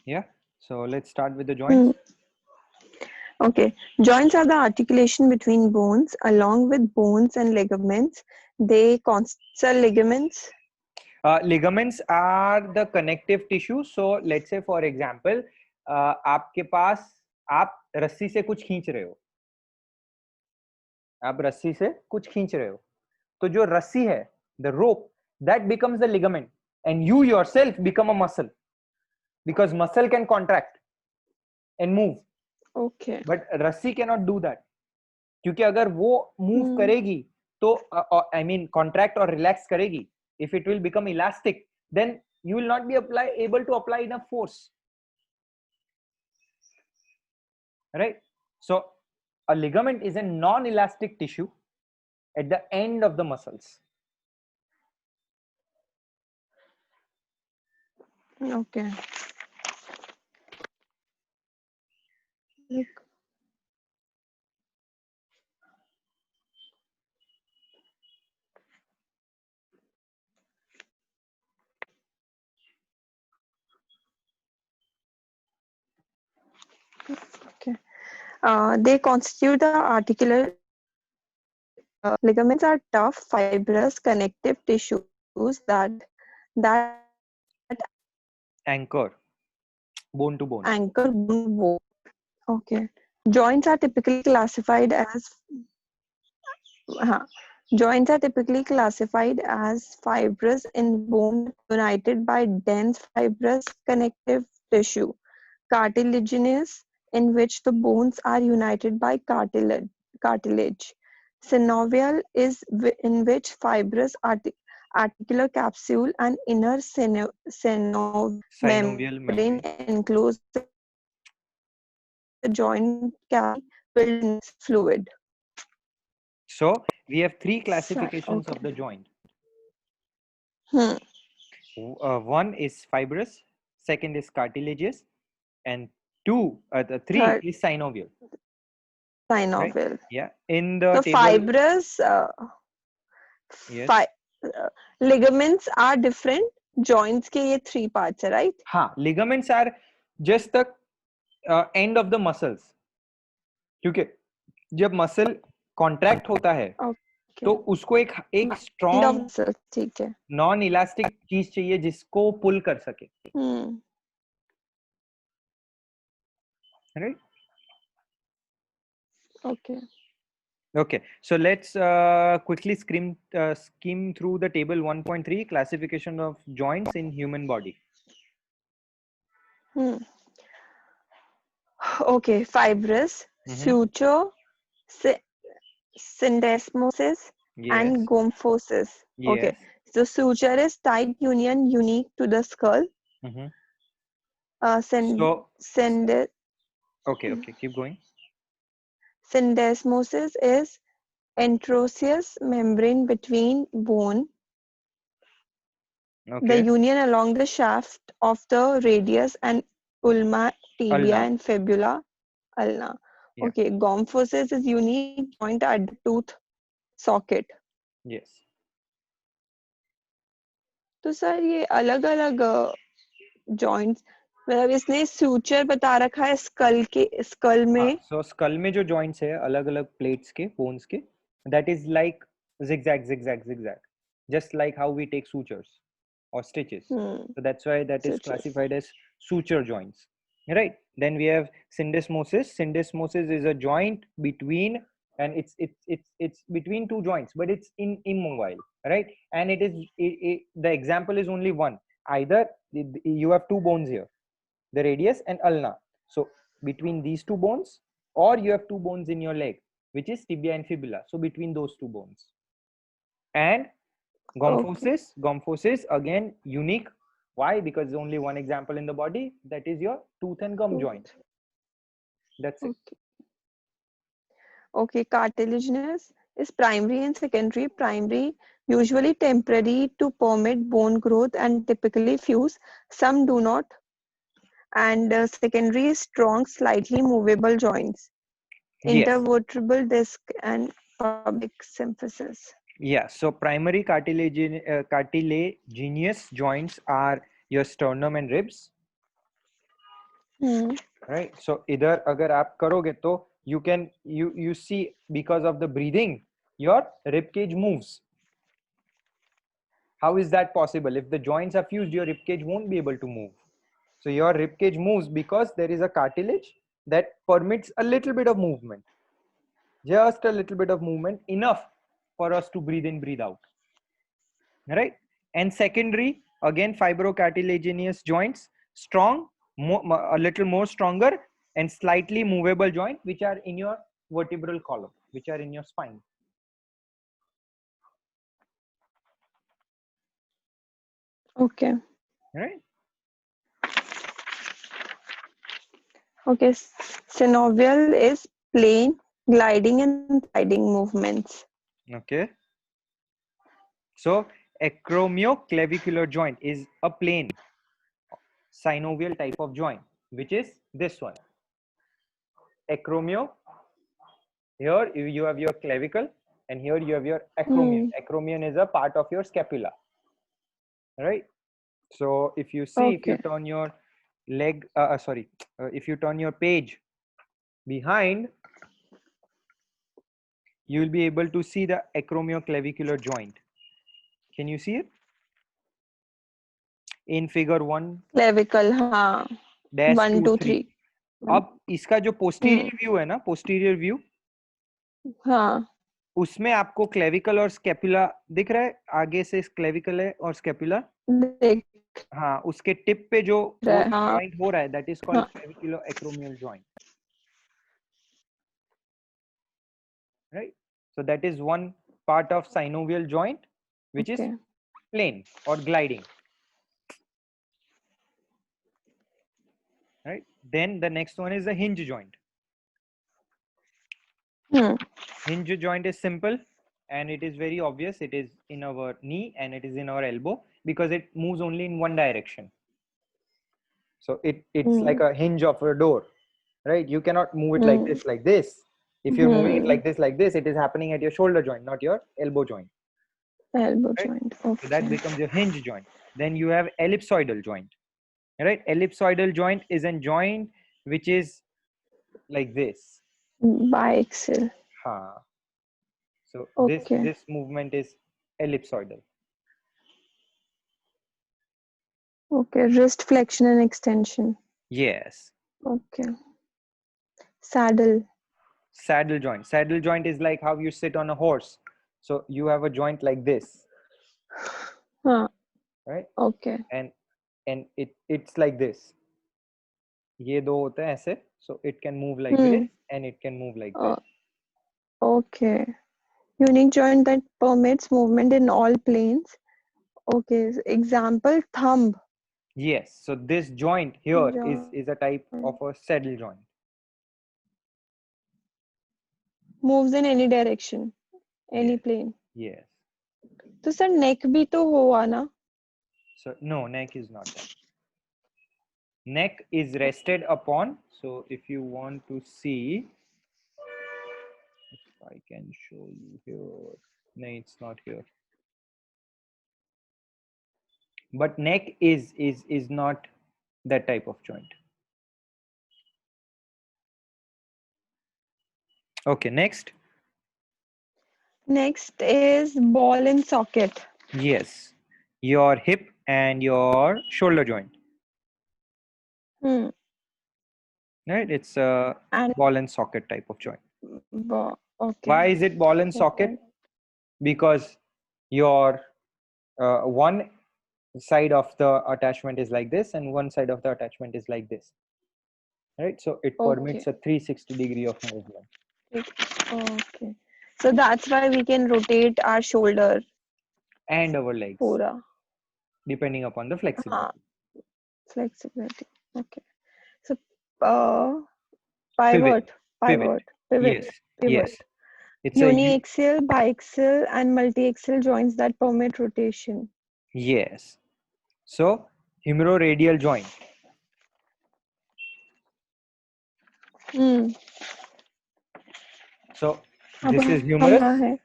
Yeah, so let's start with the joints. Okay, joints are the articulation between bones. Along with bones and ligaments, they consist of ligaments. Ligaments are the connective tissue. So let's say for example, आपके पास आप रस्सी से कुछ खींच रहे हो, आप रस्सी से कुछ खींच रहे हो, तो जो रस्सी है, the rope, that becomes the ligament, and you yourself become a muscle, because muscle can contract and move. Okay. But रस्सी cannot do that, क्योंकि अगर वो move करेगी तो I mean contract or relax करेगी, if it will become elastic, then you will not be able to apply enough force. Right? So a ligament is a non-elastic tissue at the end of the muscles. Okay. They constitute the articular ligaments are tough, fibrous, connective tissues that Anchor, bone to bone. anchor bone. Okay. Joints are typically classified as joints are typically classified as fibrous in bone united by dense fibrous connective tissue. Cartilaginous, in which the bones are united by cartilage. Synovial is in which fibrous articular capsule and inner synovial Synovial membrane membrane. enclose the joint cavity filled fluid. So we have three classifications Okay. of the joint. Hmm. One is fibrous, second is cartilaginous, and the three Third, is synovial. Right? synovial. Yeah. In the So table, fibrous yes. fi ligaments are different. Joints के ये three parts है, right? हाँ, ligaments are just the end of the muscles. क्योंकि जब muscle contract होता है Okay. तो उसको एक End of स्ट्रॉन्ग muscle, ठीक है. नॉन इलास्टिक चीज चाहिए जिसको पुल कर सके. Hmm. Right? Okay. Okay, so let's quickly skim through the table 1.3 classification of joints in human body. Hmm. Okay. Fibrous, suture, syndesmosis, Yes, and gomphosis. yes. Okay. So suture is tight union unique to the skull. So, Synd okay, keep going. syndesmosis is entroseous membrane between bone, the Okay, union along the shaft of the radius and ulna, tibia, ulna. and fibula, ulna. Yeah, Okay, gomphosis is unique joint at the tooth socket. yes. तो sir ये अलग अलग joints मतलब इसने suture बता रखा है school हाँ, में. so skull में जो joints है अलग अलग plates के bones के, that is like zigzag, just like how we take sutures or stitches. So that's why that is Sutures. classified as suture joints, right? Then we have syndesmosis. Syndesmosis is a joint between, and it's between two joints, but it's immobile, right? And the example is only one. Either you have two bones here, the radius and ulna. So between these two bones, or you have two bones in your leg, which is tibia and fibula. So between those two bones. And Okay. gomphosis again unique. Why? Because there's only one example in the body, that is your tooth and gum joint. That's it. Okay. Okay, cartilaginous is primary and secondary. Primary, usually temporary to permit bone growth and typically fuse. Some do not. And secondary is strong, slightly movable joints. Yes. Intervertebral disc and pubic symphysis. Yeah. So primary cartilaginous joints are your sternum and ribs. Right. So either अगर आप करोगे तो you see, because of the breathing your rib cage moves. How is that possible? If the joints are fused, your rib cage won't be able to move. So your rib cage moves because there is a cartilage that permits a little bit of movement. Just a little bit of movement, enough for us to breathe in, breathe out. Right? And secondary, again, fibrocartilaginous joints, strong, a little more stronger, and slightly movable joint, which are in your vertebral column, which are in your spine. Okay. Right? Okay. Synovial is plain, gliding and sliding movements. Okay. So acromioclavicular joint is a plain synovial type of joint, which is this one. Acromio, here you have your clavicle, and here you have your acromion. Acromion is a part of your scapula, right? So if you see, if you Okay. turn your if you turn your page behind, you will be able to see the acromioclavicular joint. Can you see it? In figure 1 Clavicle, हाँ. dash 1, 2 2, 3. 3. अब इसका जो posterior view है ना, posterior view, हाँ. उसमें आपको clavicle और स्केपुला दिख रहा है. आगे से क्लेविकल है और स्केपुला. देख हाँ, उसके टिप पे जो रहा है, हाँ. जॉइंट हो रहा है, that is called हाँ. claviculoacromial joint. Right? So that is one part of synovial joint which is Okay. plane or gliding. Right? Then the next one is the hinge joint. Hinge joint is simple and it is very obvious. It is in our knee and it is in our elbow because it moves only in one direction. So it's like a hinge of a door, right? You cannot move it like this, like this. If you're moving it like this, it is happening at your shoulder joint, not your elbow joint. Elbow Right? joint. So that Okay. becomes your hinge joint. Then you have ellipsoidal joint. Right? Ellipsoidal joint is a joint which is like this. Biaxial. Ha. So Okay. this movement is ellipsoidal. Okay. Wrist flexion and extension. Yes. Okay. Saddle. Saddle joint. Saddle joint is like how you sit on a horse. So you have a joint like this. Huh. Right? Okay. And it's like this. ये दो होते हैं ऐसे. So it can move like this and it can move like this. Okay. Unique joint that permits movement in all planes. Okay. Example, thumb. Yes. So this joint here is a type of a saddle joint. Moves in any direction, any Yes. plane. Yes. तो sir neck भी तो हुआ ना? So no, neck is not that. Neck is rested upon. So if you want to see, if I can show you here. No, it's not here. But neck is not that type of joint. Okay, next. Next is ball and socket. Yes, your hip and your shoulder joint. Right, it's a ball and socket type of joint. Okay. Why is it ball and socket? Because your one side of the attachment is like this and one side of the attachment is like this. Right, so it permits a 360 degree of movement. Okay, so that's why we can rotate our shoulder and our legs pura, depending upon the flexibility. Flexibility. Okay, so pivot. Yes. Yes, it's uniaxial, biaxial and multiaxial joints that permit rotation. Yes, so humeroradial joint. So this is humerus,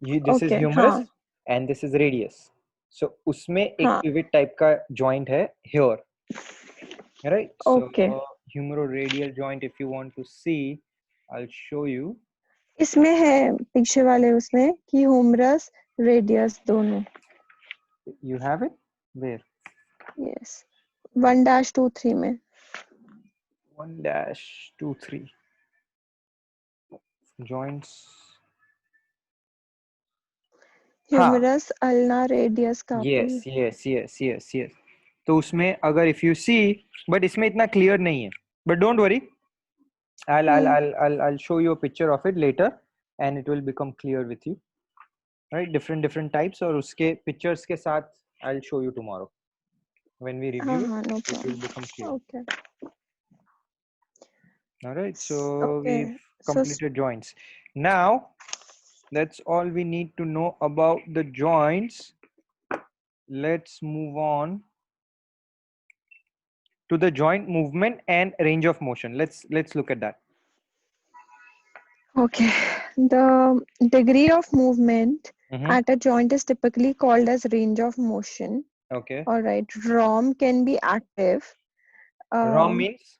this is humerus and this is radius. So उसमें एक pivot type का joint है here, right? So humeroradial joint, if you want to see, I'll show you. इसमें है पीछे वाले उसमें कि humerus, radius दोनों. You have it there. Yes. 1-2-3 में. 1-2-3 joints. Humerus, ulna, radius, scapula. Yes. तो उसमें अगर if you see, but इसमें इतना clear नहीं है. But don't worry, I'll show you a picture of it later, and it will become clear with you. Right, different types, और उसके pictures के साथ I'll show you tomorrow when we review it. No it will become clear. Okay. All right, so we've completed joints. Now that's all we need to know about the joints. Let's move on to the joint movement and range of motion. Let's look at that. Okay, the degree of movement at a joint is typically called as range of motion. Okay. All right, ROM can be active. ROM means?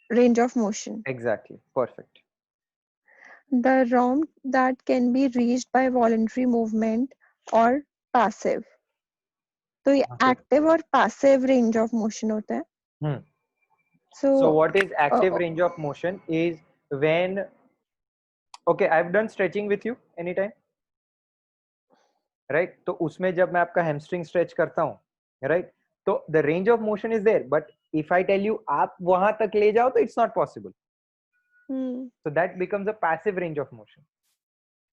range of motion. Exactly. Perfect. The realm that can be reached by voluntary movement or passive. तो ये Okay. active और passive range of motion होता है. Hmm. So So what is active range of motion is when, okay, I've done stretching with you anytime, right? तो उसमें जब मैं आपका hamstring stretch करता हूँ, right? तो the range of motion is there, but if I tell you आप वहां तक ले जाओ तो it's not possible. So that becomes a passive range of motion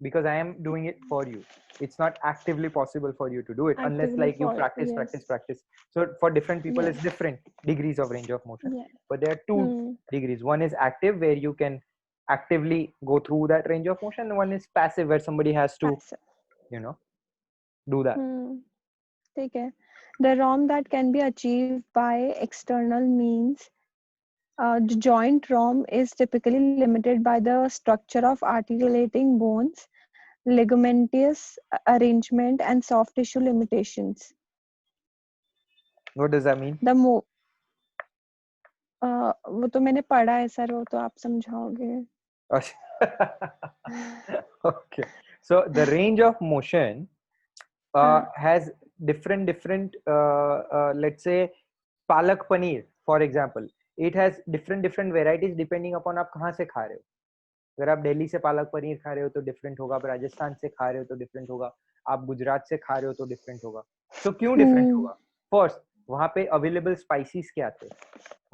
because I am doing it for you. It's not actively possible for you to do it unless actively like you for practice, yes. practice, practice. So for different people, Yes. it's different degrees of range of motion. Yeah. But there are two degrees. One is active where you can actively go through that range of motion. And one is passive where somebody has to, Passive. you know, do that. ठीक है. The ROM that can be achieved by external means. The joint ROM is typically limited by the structure of articulating bones, ligamentous arrangement, and soft tissue limitations. What does that mean? The वो तो मैंने पढ़ा है sir, वो तो आप समझाओगे. Okay. So the range of motion has different let's say palak paneer for example, it has different varieties depending upon आप कहाँ से खा रहे हो. अगर आप दिल्ली से पालक पनीर खा रहे हो तो डिफरेंट होगा, आप राजस्थान से खा रहे हो तो डिफरेंट होगा, आप गुजरात से खा रहे हो तो डिफरेंट होगा. तो क्यों डिफरेंट होगा? फर्स्ट, वहां पे अवेलेबल स्पाइसेस क्या थे,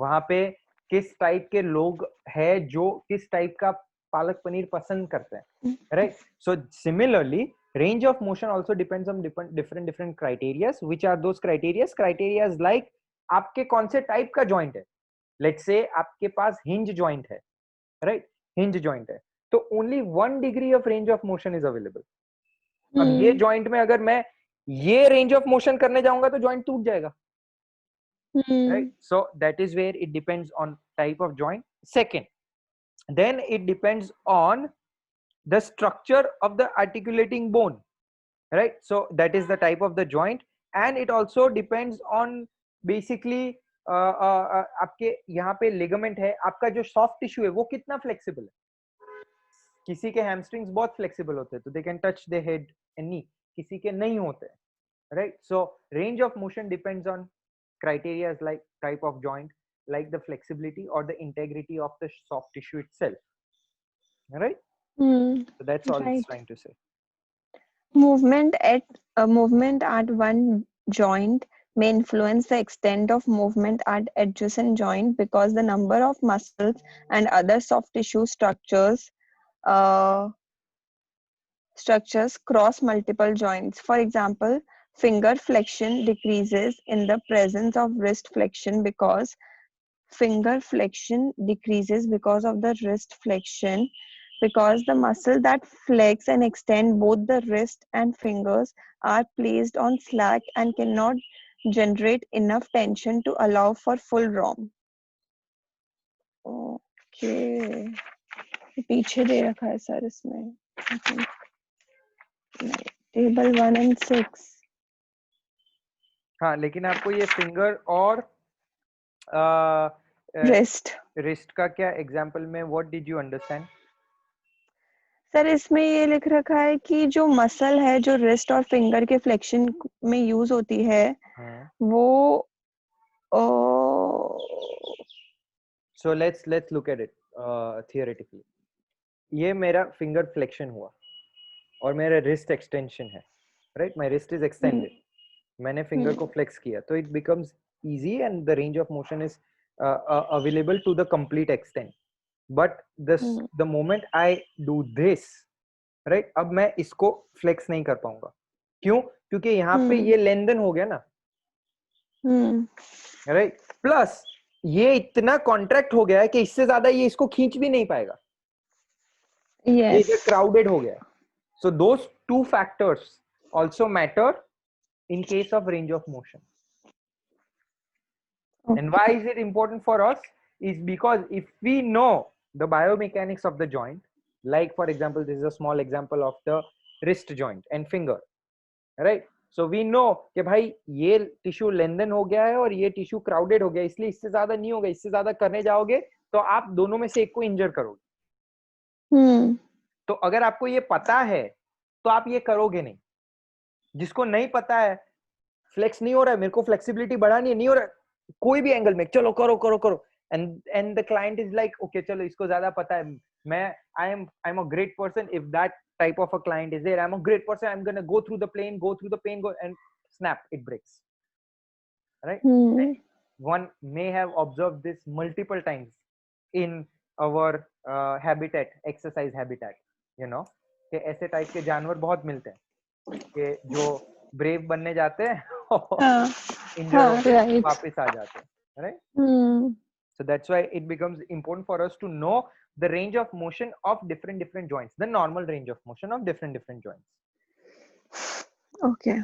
वहां पे किस टाइप के लोग हैं जो किस टाइप का पालक पनीर पसंद करते हैं, right? So similarly range of motion also depends on different criterias. Which are those criterias like आपके कौन से टाइप का जॉइंट है. लेट्स से आपके पास हिंज जॉइंट है, राइट? हिंज जॉइंट है तो only 1 degree of range of motion is available. अब ये जॉइंट में अगर मैं ये रेंज ऑफ मोशन करने जाऊंगा तो जॉइंट टूट जाएगा, right? So that is where it depends on type of joint. Second, then it depends on the structure of the articulating bone, right? So that is the type of the joint, and it also depends on basically आपके यहाँ पे ligament है, आपका जो soft tissue है वो कितना flexible है. किसी के हैमस्ट्रिंग्स बहुत फ्लेक्सिबल होते हैं तो they can touch the head and नी, किसी के नहीं होते, right? So range of motion depends on criteria like type of joint, like the flexibility or the integrity of the soft tissue itself, right? So that's all it's trying to say. Movement at one joint may influence the extent of movement at adjacent joint because the number of muscles and other soft tissue structures cross multiple joints. For example, finger flexion decreases in the presence of wrist flexion because of the wrist flexion, because the muscle that flex and extend both the wrist and fingers are placed on slack and cannot generate enough tension to allow for full ROM. Okay. पीछे दे रखा है sir इसमें. Table 1 and 6. हाँ, लेकिन आपको ये finger और wrist का क्या एग्जांपल में what did you understand? Sir इसमें ये लिख रखा है कि जो मसल है जो रिस्ट और फिंगर के फ्लेक्शन में यूज होती है वो so let's look at it theoretically. ये मेरा फिंगर फ्लेक्शन हुआ और मेरा रिस्ट एक्सटेंशन है, right? My wrist is extended, मैंने फिंगर को फ्लेक्स किया तो it becomes easy and the range of motion is available to the complete extent. But the moment I do this, right, अब मैं इसको फ्लेक्स नहीं कर पाऊंगा. क्यों? क्योंकि यहाँ पे ये लेंदन हो गया ना, राइट? प्लस ये इतना कॉन्ट्रैक्ट हो गया है कि इससे ज्यादा ये इसको खींच भी नहीं पाएगा. ये इधर क्राउडेड हो गया. So those two factors also matter in case of range of motion. And why is it important for us is because if we know the biomechanics of the joint, like for example this is a small example of the wrist joint and finger, right? So we know कि भाई ये tissue लेंदन हो गया है और ये tissue crowded हो गया, इसलिए इससे ज्यादा नहीं होगा, इससे ज्यादा करने जाओगे तो आप दोनों में से एक को इंजर करोगे। तो अगर आपको ये पता है तो आप ये करोगे नहीं। जिसको नहीं पता है, फ्लेक्स नहीं हो रहा है, मेरे को फ्लेक्सिबिलिटी बढ़ानी है, नहीं हो रहा है, कोई भी एंगल में, चलो करो करो करो, and the client is like okay चलो इसको ज्यादा पता है, मैं I am a great person, if that type of a client is there, I'm a great person, I'm going to go through the plane, go through the pain, go and snap, it breaks, right? One may have observed this multiple times in our habitat, exercise habitat, you know, कि ऐसे type के जानवर बहुत मिलते हैं कि जो brave बनने जाते हैं इंजर होके वापस आ जाते हैं, right? So that's why it becomes important for us to know the range of motion of different joints, the normal range of motion of different joints. Okay.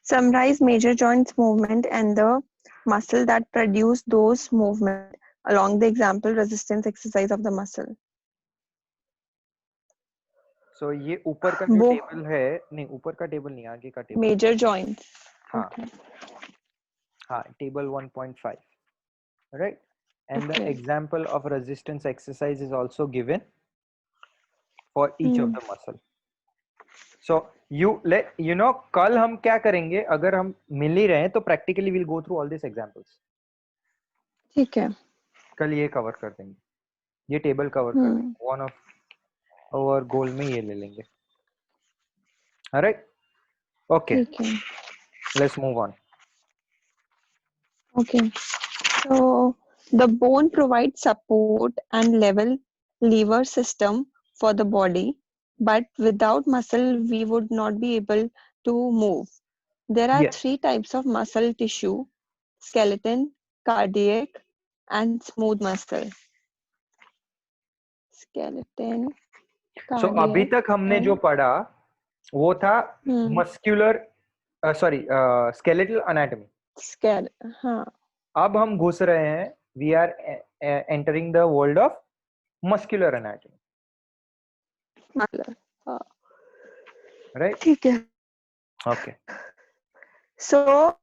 Summarize major joints movement and the muscle that produce those movement along the example resistance exercise of the muscle. So ये ऊपर का जो table है, नहीं ऊपर का table नहीं, आगे का टेबल, major joints. हाँ हाँ, table 1.5, right? And the example of resistance exercise is also given for each of the muscle. So you know कल हम क्या करेंगे, अगर हम मिल ही रहे हैं तो practically we'll go through all these examples. ठीक है, कल ये कवर कर देंगे, ये टेबल कवर कर देंगे, one of our goal में ये ले लेंगे. Alright? Okay. Let's move on. Okay. So the bone provides support and lever system for the body, but without muscle we would not be able to move. There are three types of muscle tissue: skeleton, cardiac, and smooth muscle. Skeleton, cardiac. So अभी तक हमने जो पढ़ा वो था muscular skeletal anatomy. हाँ. अब हम घुस रहे हैं, we are entering the world of muscular anatomy. Right? ठीक है. Okay. So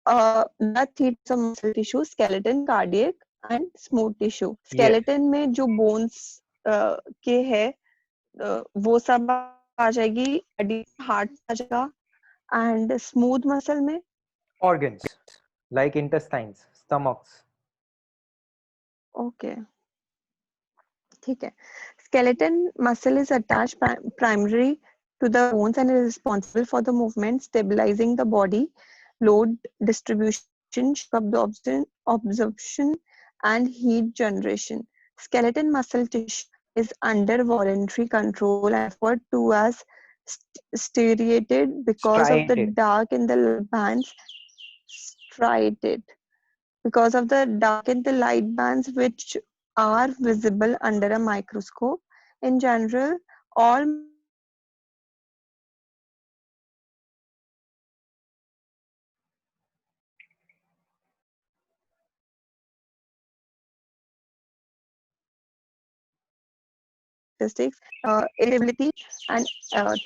the three types of muscle tissue: skeleton, cardiac, and smooth tissue. Skeleton में जो bones के है वो सब आ जाएगी, heart आ जाएगा, and smooth muscle में organs like intestines, stomachs. Okay. ठीक है. Skeleton muscle is attached primarily to the bones and is responsible for the movement, stabilizing the body, load distribution, absorption, and heat generation. Skeleton muscle tissue is under voluntary control and referred to as striated because of the dark in the bands. Striated because of the dark in the light bands which are visible under a microscope. In general, all statistics, irritability, and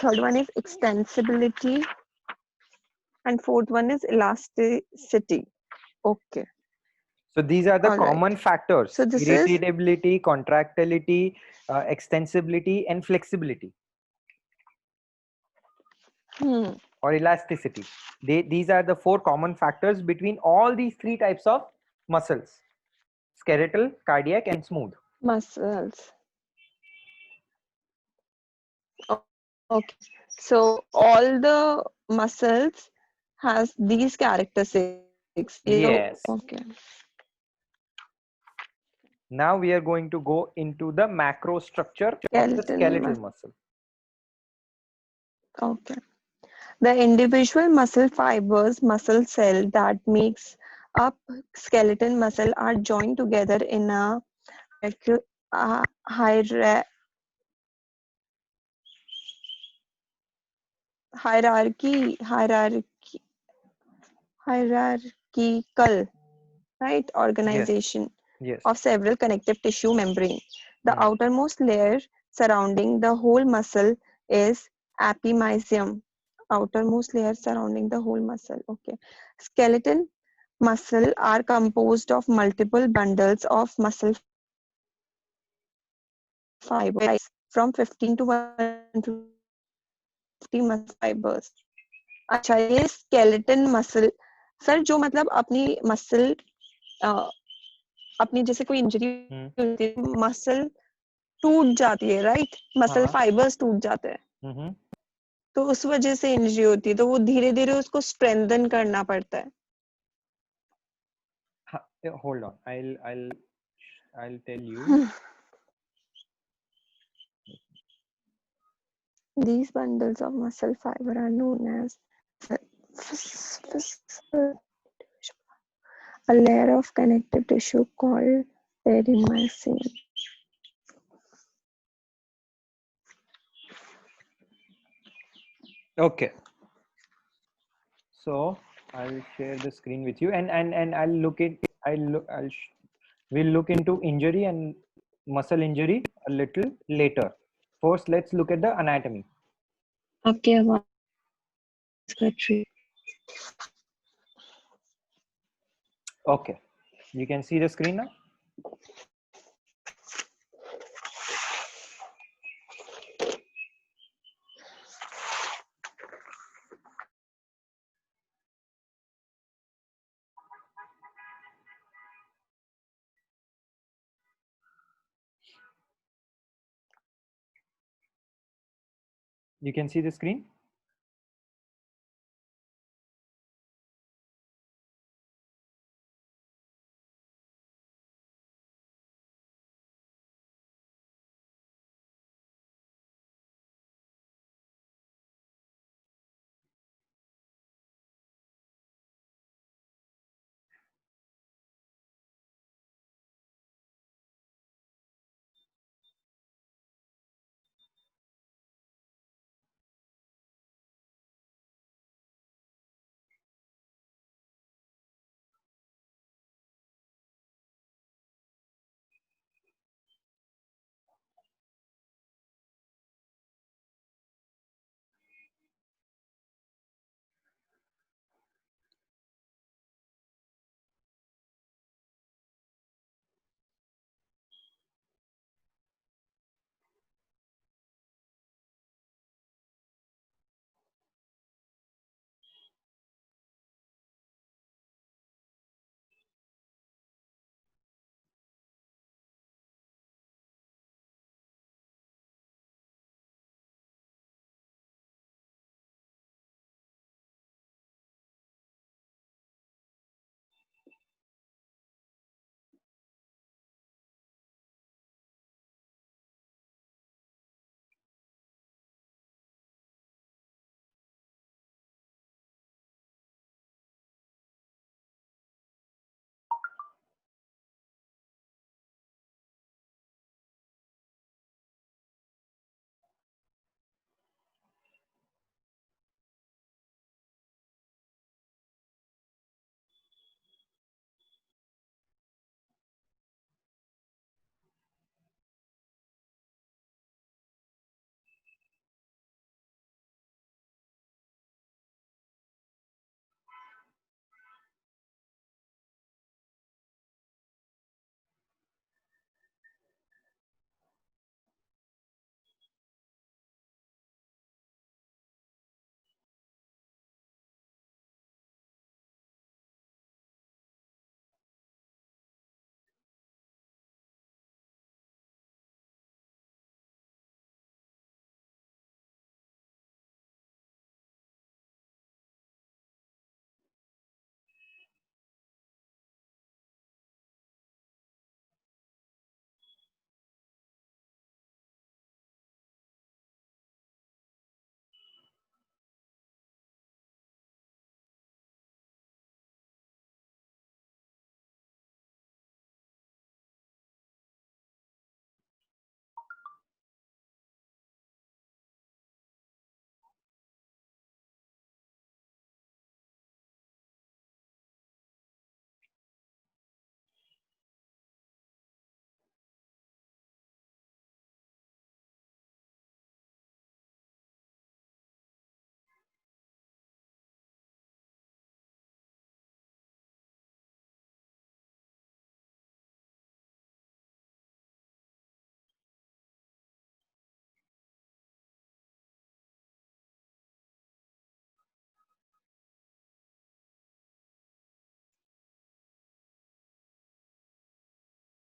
third one is extensibility, and fourth one is elasticity. Okay. So these are the common factors: so this irritability, contractility, extensibility, and flexibility. Or elasticity. These are the four common factors between all these three types of muscles: skeletal, cardiac, and smooth muscles. Okay, so all the muscles has these characteristics. Yes. Okay. Now we are going to go into the macro structure of the skeletal muscle. Okay. The individual muscle fibers, muscle cell that makes up skeleton muscle are joined together in a hierarchical, right, organization of several connective tissue membrane. The outermost layer surrounding the whole muscle is epimysium. Outermost layer surrounding the whole muscle. Okay. Skeleton muscle are composed of multiple bundles of muscle fibers from 15 to 150 muscle fibers. अच्छा ये skeleton muscle sir जो मतलब अपनी muscle अपनी जैसे कोई injury होती है मसल टूट जाती है राइट मसल फाइबर्स टूट जाते हैं तो उस वजह से इंजरी होती है तो वो धीरे धीरे उसको स्ट्रेंथन करना पड़ता है hold on I'll tell you these bundles of muscle fiber are known as a layer of connective tissue called perimycin. Okay, so I'll share the screen with you and we'll look into injury and muscle injury a little later. First let's look at the anatomy. आपकी आवाज cut रही Okay, you can see the screen now. You can see the screen.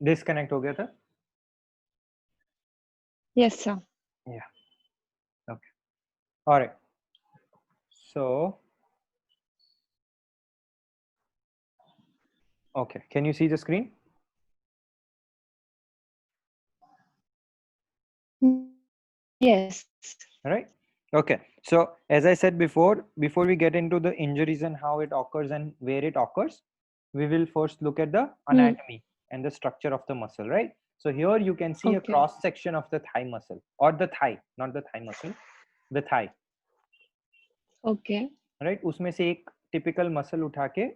Disconnect हो गया था? Yes, sir. Yeah. Okay. All right. So, okay. Can you see the screen? Yes. All right. Okay. So, as I said before we get into the injuries and how it occurs and where it occurs, we will first look at the anatomy and the structure of the muscle, right? So here you can see a Okay. cross section of the thigh muscle, or the thigh, not the thigh muscle, the thigh, Okay. right? उसमें से एक typical muscle उठा के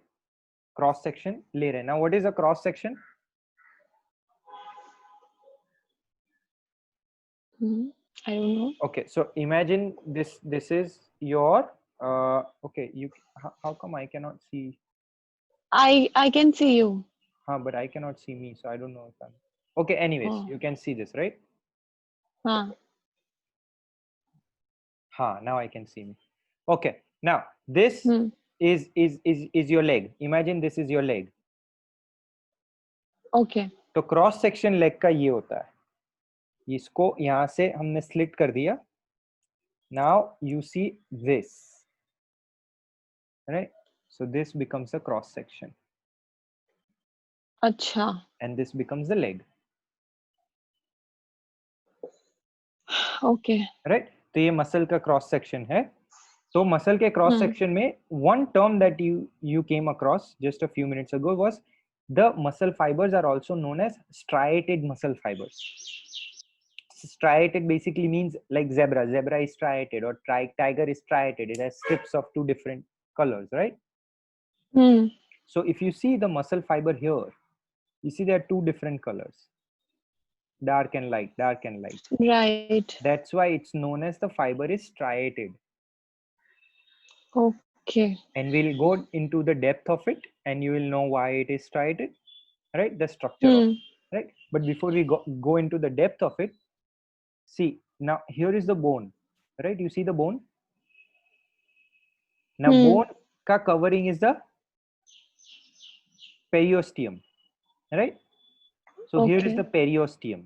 cross section ले रहे हैं. Now what is a cross section? I don't know. Okay, so imagine this is your okay, you how come I cannot see? I can see you. But I cannot see me, so I don't know if I'm okay. Anyways, Oh. you can see this, right? Now I can see me. Okay, now this is your leg. Imagine this is your leg. Okay. तो cross section leg का ये होता है. इसको यहाँ से हमने slit कर दिया. Now you see this, right? So this becomes a cross section. Acha. And this becomes the leg. Okay. Right? तो ये मसल का क्रॉस सेक्शन है. तो मसल के क्रॉस सेक्शन में one term that you came across just a few minutes ago was the muscle fibers are also known as striated muscle fibers. Striated basically means like zebra. Zebra is striated, or tiger is striated. It has strips of two different colors, right? So if you see the muscle fiber here, you see there are two different colors, dark and light, dark and light. Right. That's why it's known as the fiber is striated. Okay. And we'll go into the depth of it, and you will know why it is striated, right? The structure of it, right? But before we go into the depth of it, see, now here is the bone, right? You see the bone? Now bone ka covering is the periosteum, right? So here is the periosteum,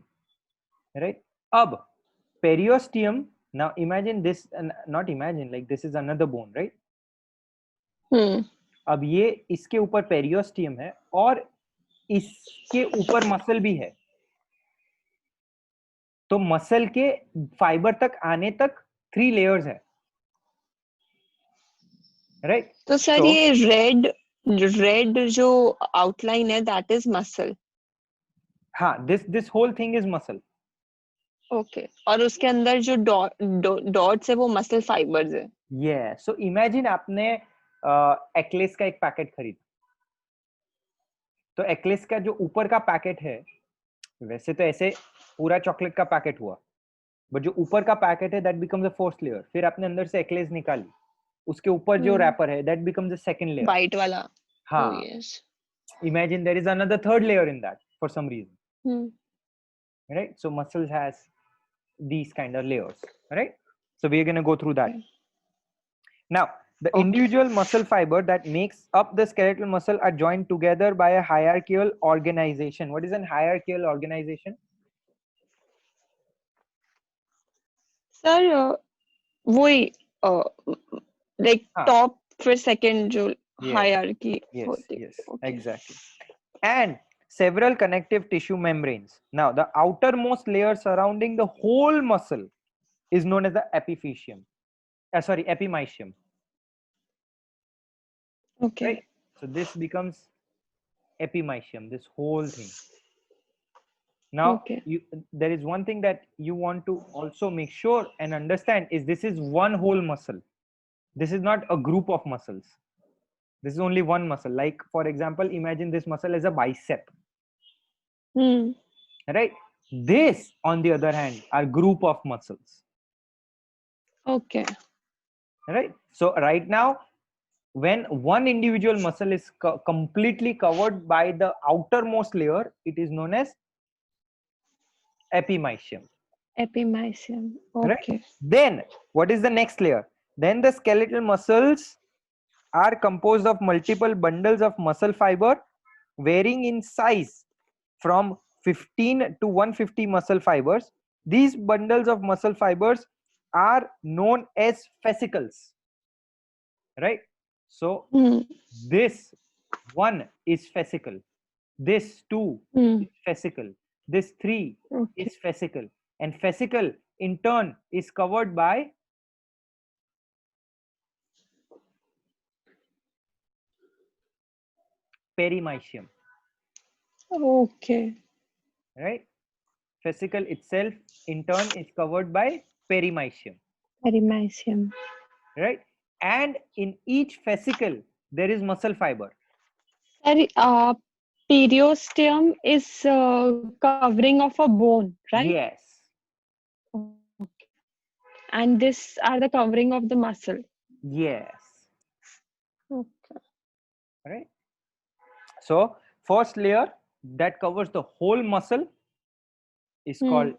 right? Ab periosteum, now imagine this, not imagine, like this is another bone, right? अब ये इसके ऊपर periosteum है और इसके ऊपर muscle भी है. तो मसल के फाइबर तक आने तक 3 लेयर्स है, राइट? तो सर ये रेड जो आउटलाइन है दैट इज मसल. हाँ, this whole thing is muscle. Okay. और उसके अंदर जो डॉट्स है वो मसल फाइबर्स है. ये सो इमेजिन आपने एक्लेस का एक पैकेट खरीदा. तो एक्लेस का जो ऊपर का पैकेट है, वैसे तो ऐसे पूरा चॉकलेट का पैकेट हुआ, बट जो ऊपर का पैकेट है that becomes a first layer. फिर आपने अंदर से एक्लेस निकाली, उसके ऊपर जो रैपर है that becomes the second layer, white वाला. हाँ. Imagine there is another third layer in that for some reason, right? So muscles has these kind of layers, right? So we are going to go through that. Now the individual muscle fiber that makes up the skeletal muscle are joined together by a hierarchical organization. What is an hierarchical organization? Sir वही like top फिर second जो hierarchy होती है. Exactly. And several connective tissue membranes. Now the outermost layer surrounding the whole muscle is known as the epiphyseum. Epimysium. Okay. Right? So this becomes epimysium, this whole thing. Now there is one thing that you want to also make sure and understand is this is one whole muscle. This is not a group of muscles. This is only one muscle. Like for example, imagine this muscle as a bicep. Right? This on the other hand are group of muscles. Okay. Right? So right now, when one individual muscle is completely covered by the outermost layer, it is known as epimysium. Epimysium. Okay. Right? Then what is the next layer? Then the skeletal muscles are composed of multiple bundles of muscle fiber varying in size from 15 to 150 muscle fibers. These bundles of muscle fibers are known as fascicles, right? So this one is fascicle, this two is fascicle, this three is fascicle, and fascicle in turn is covered by perimysium. Okay. Right? Fascicle itself in turn is covered by perimysium. Perimysium. Right? And in each fascicle there is muscle fiber. Sorry, periosteum is covering of a bone, right? Yes. Okay. And this are the covering of the muscle. Yes. Okay. Right? So first layer that covers the whole muscle is called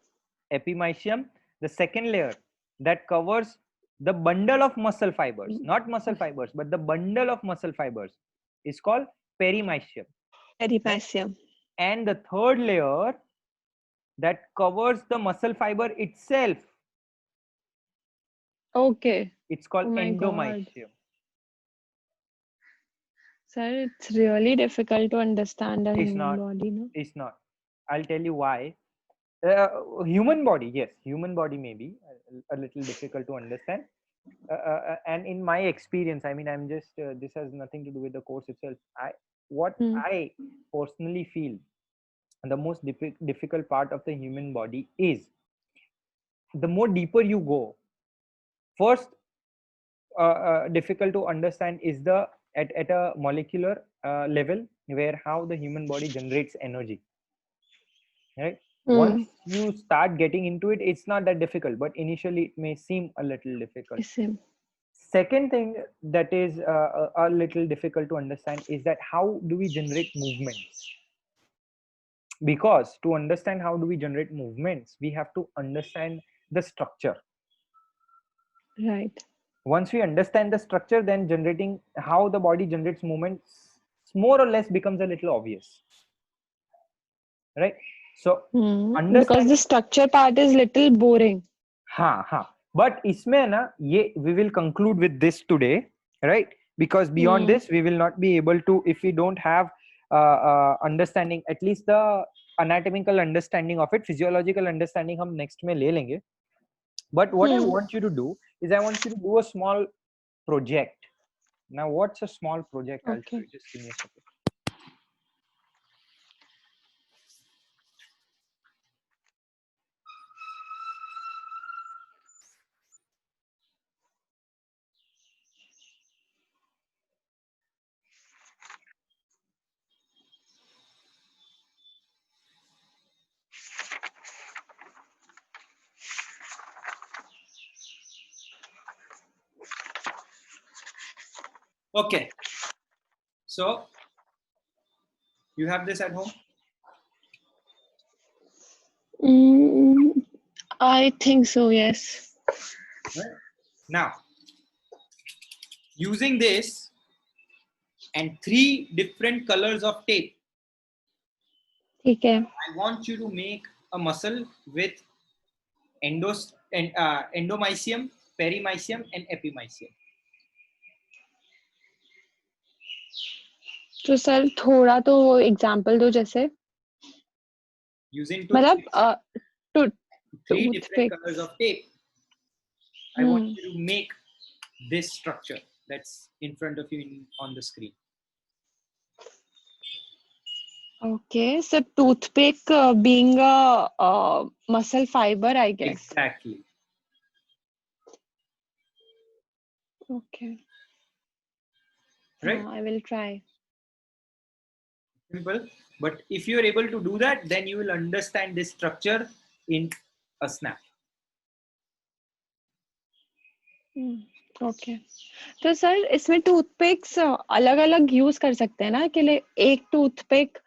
epimysium. The second layer that covers the bundle of muscle fibers, not muscle fibers, but the bundle of muscle fibers, is called perimysium. Perimysium. And the third layer that covers the muscle fiber itself, Okay. it's called Oh my God. endomysium. Sir, it's really difficult to understand a It's human not. body, no? It's not. I'll tell you why. Human body, yes, human body may be a little difficult to understand. And in my experience, I mean, I'm just this has nothing to do with the course itself. I personally feel the most difficult part of the human body is the more deeper you go. First, difficult to understand is the at a molecular level, where how the human body generates energy, right? Once you start getting into it, it's not that difficult, but initially it may seem a little difficult. Same. Second thing that is a little difficult to understand is that how do we generate movements? Because to understand how do we generate movements, we have to understand the structure. Right. Once we understand the structure, then generating how the body generates movements more or less becomes a little obvious, right? So Because the structure part is little boring. But इसमें ना ये we will conclude with this today, right? Because beyond this we will not be able to, if we don't have understanding, at least the anatomical understanding of it. Physiological understanding हम next में ले लेंगे. But what I want you to do is I want you to do a small project. Now, what's a small project? I'll show you. Just give me a second. Okay. So, you have this at home? I think so, yes. Right. Now, using this and 3 different colors of tape, Okay. I want you to make a muscle with endomysium, perimysium, and epimysium. तो sir थोड़ा तो वो example दो जैसे Using मतलब 3 different colors of tape, I want you to make this structure that's in front of you on the screen. Okay, so toothpick being a muscle fiber, I guess. Exactly. Okay. Right? I will try. Simple. But if you're able to do that, then you will understand this structure in a snap. Okay तो sir इसमें toothpicks अलग अलग use कर सकते हैं ना कि एक टूथपिक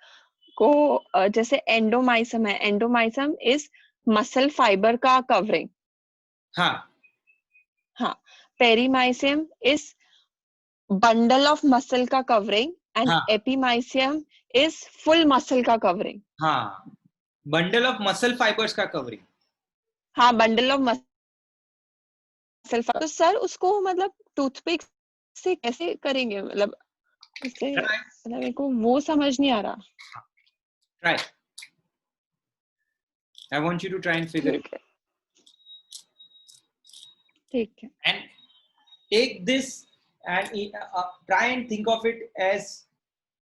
को जैसे एंडोमाइसम है, एंडोमाइसम इज मसल फाइबर का कवरिंग. हाँ, perimysium is bundle of muscle का covering and epimysium is full muscle का covering. Bundle of muscle fibres का कवरिंग। हाँ, बंडल ऑफ मसल फाइबर। तो सर उसको मतलब टूथपिक से कैसे करेंगे, मतलब उससे, मतलब मेरे को वो समझ नहीं आ रहा। Try. I want you to try and figure it. ठीक है। And take this and try and think of it as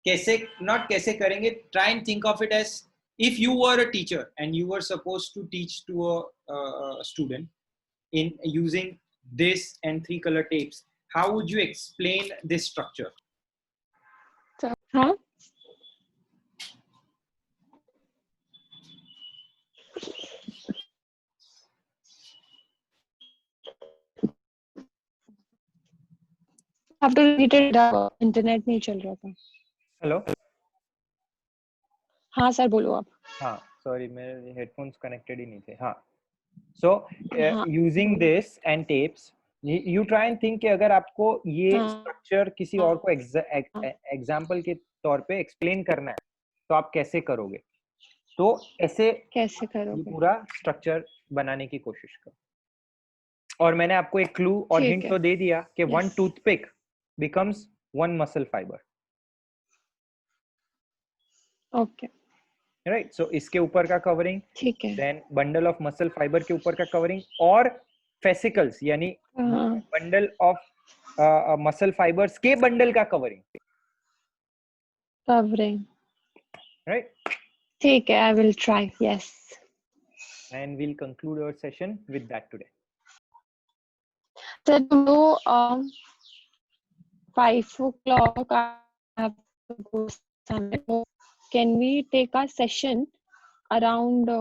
कैसे, not कैसे करेंगे, try and think of it as if you were a teacher and you were supposed to teach to a student in using this and 3 color tapes, how would you explain this structure? हाँ, after related internet नहीं चल रहा था। Hello. हाँ sir बोलो आप। हाँ sorry, मेरे हेडफोन्स कनेक्टेड ही नहीं थे। हाँ, सो हाँ, using this and tapes, you try and think कि अगर आपको ये स्ट्रक्चर किसी और को एग्जाम्पल के तौर पे एक्सप्लेन करना है तो आप कैसे करोगे। तो ऐसे कैसे ये करोगे? पूरा स्ट्रक्चर बनाने की कोशिश करो। और मैंने आपको एक क्लू और ठीक हिंट है। तो दे दिया कि Yes. One toothpick becomes one muscle fibre, okay, right. So इसके ऊपर का कवरिंग, ठीक है। Then bundle of muscle fibre के ऊपर का कवरिंग, और फेसिकल्स यानी हाँ, बंडल ऑफ मसल फाइबर्स के बंडल का कवरिंग, कवरिंग, राइट। ठीक है। I will try, yes. And we'll conclude our session with that today. So tomorrow, 5 o'clock, I have to go somewhere. So can we take a session around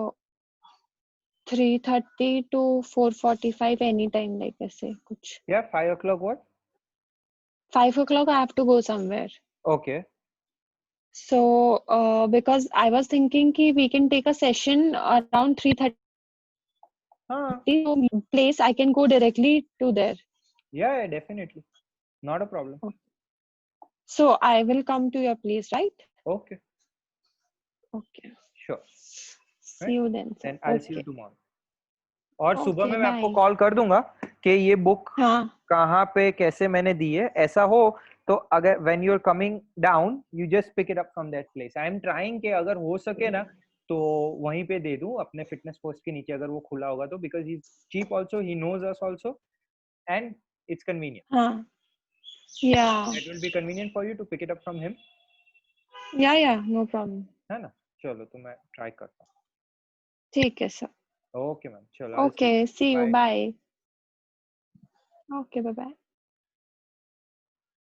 3:30 to 4:45 anytime, like ऐसे कुछ? Yeah, 5 o'clock what? 5 o'clock I have to go somewhere. Okay. So because I was thinking कि we can take a session around 3:30. So place I can go directly to there. Yeah, definitely. Not a problem. So I will come to your place, right? Okay. Okay. Sure. See you then. Sir. Then I'll see you tomorrow. और सुबह में Okay, मैं आपको bye. Call कर दूंगा कि ये book हाँ, कहाँ पे कैसे मैंने दी है। ऐसा हो तो अगर when you're coming down, you just pick it up from that place. I am trying कि अगर हो सके ना तो वहीं पे दे दूं अपने फिटनेस पोस्ट के नीचे, अगर वो खुला होगा तो, because he's cheap also, he knows us also, and it's convenient. हाँ, yeah, It will be convenient for you to pick it up from him. yeah, no problem. है ना? चलो तो मैं ट्राई करता हूँ। ठीक है सर। ओके मैम, चलो। Okay, see you. Bye. Okay, bye bye.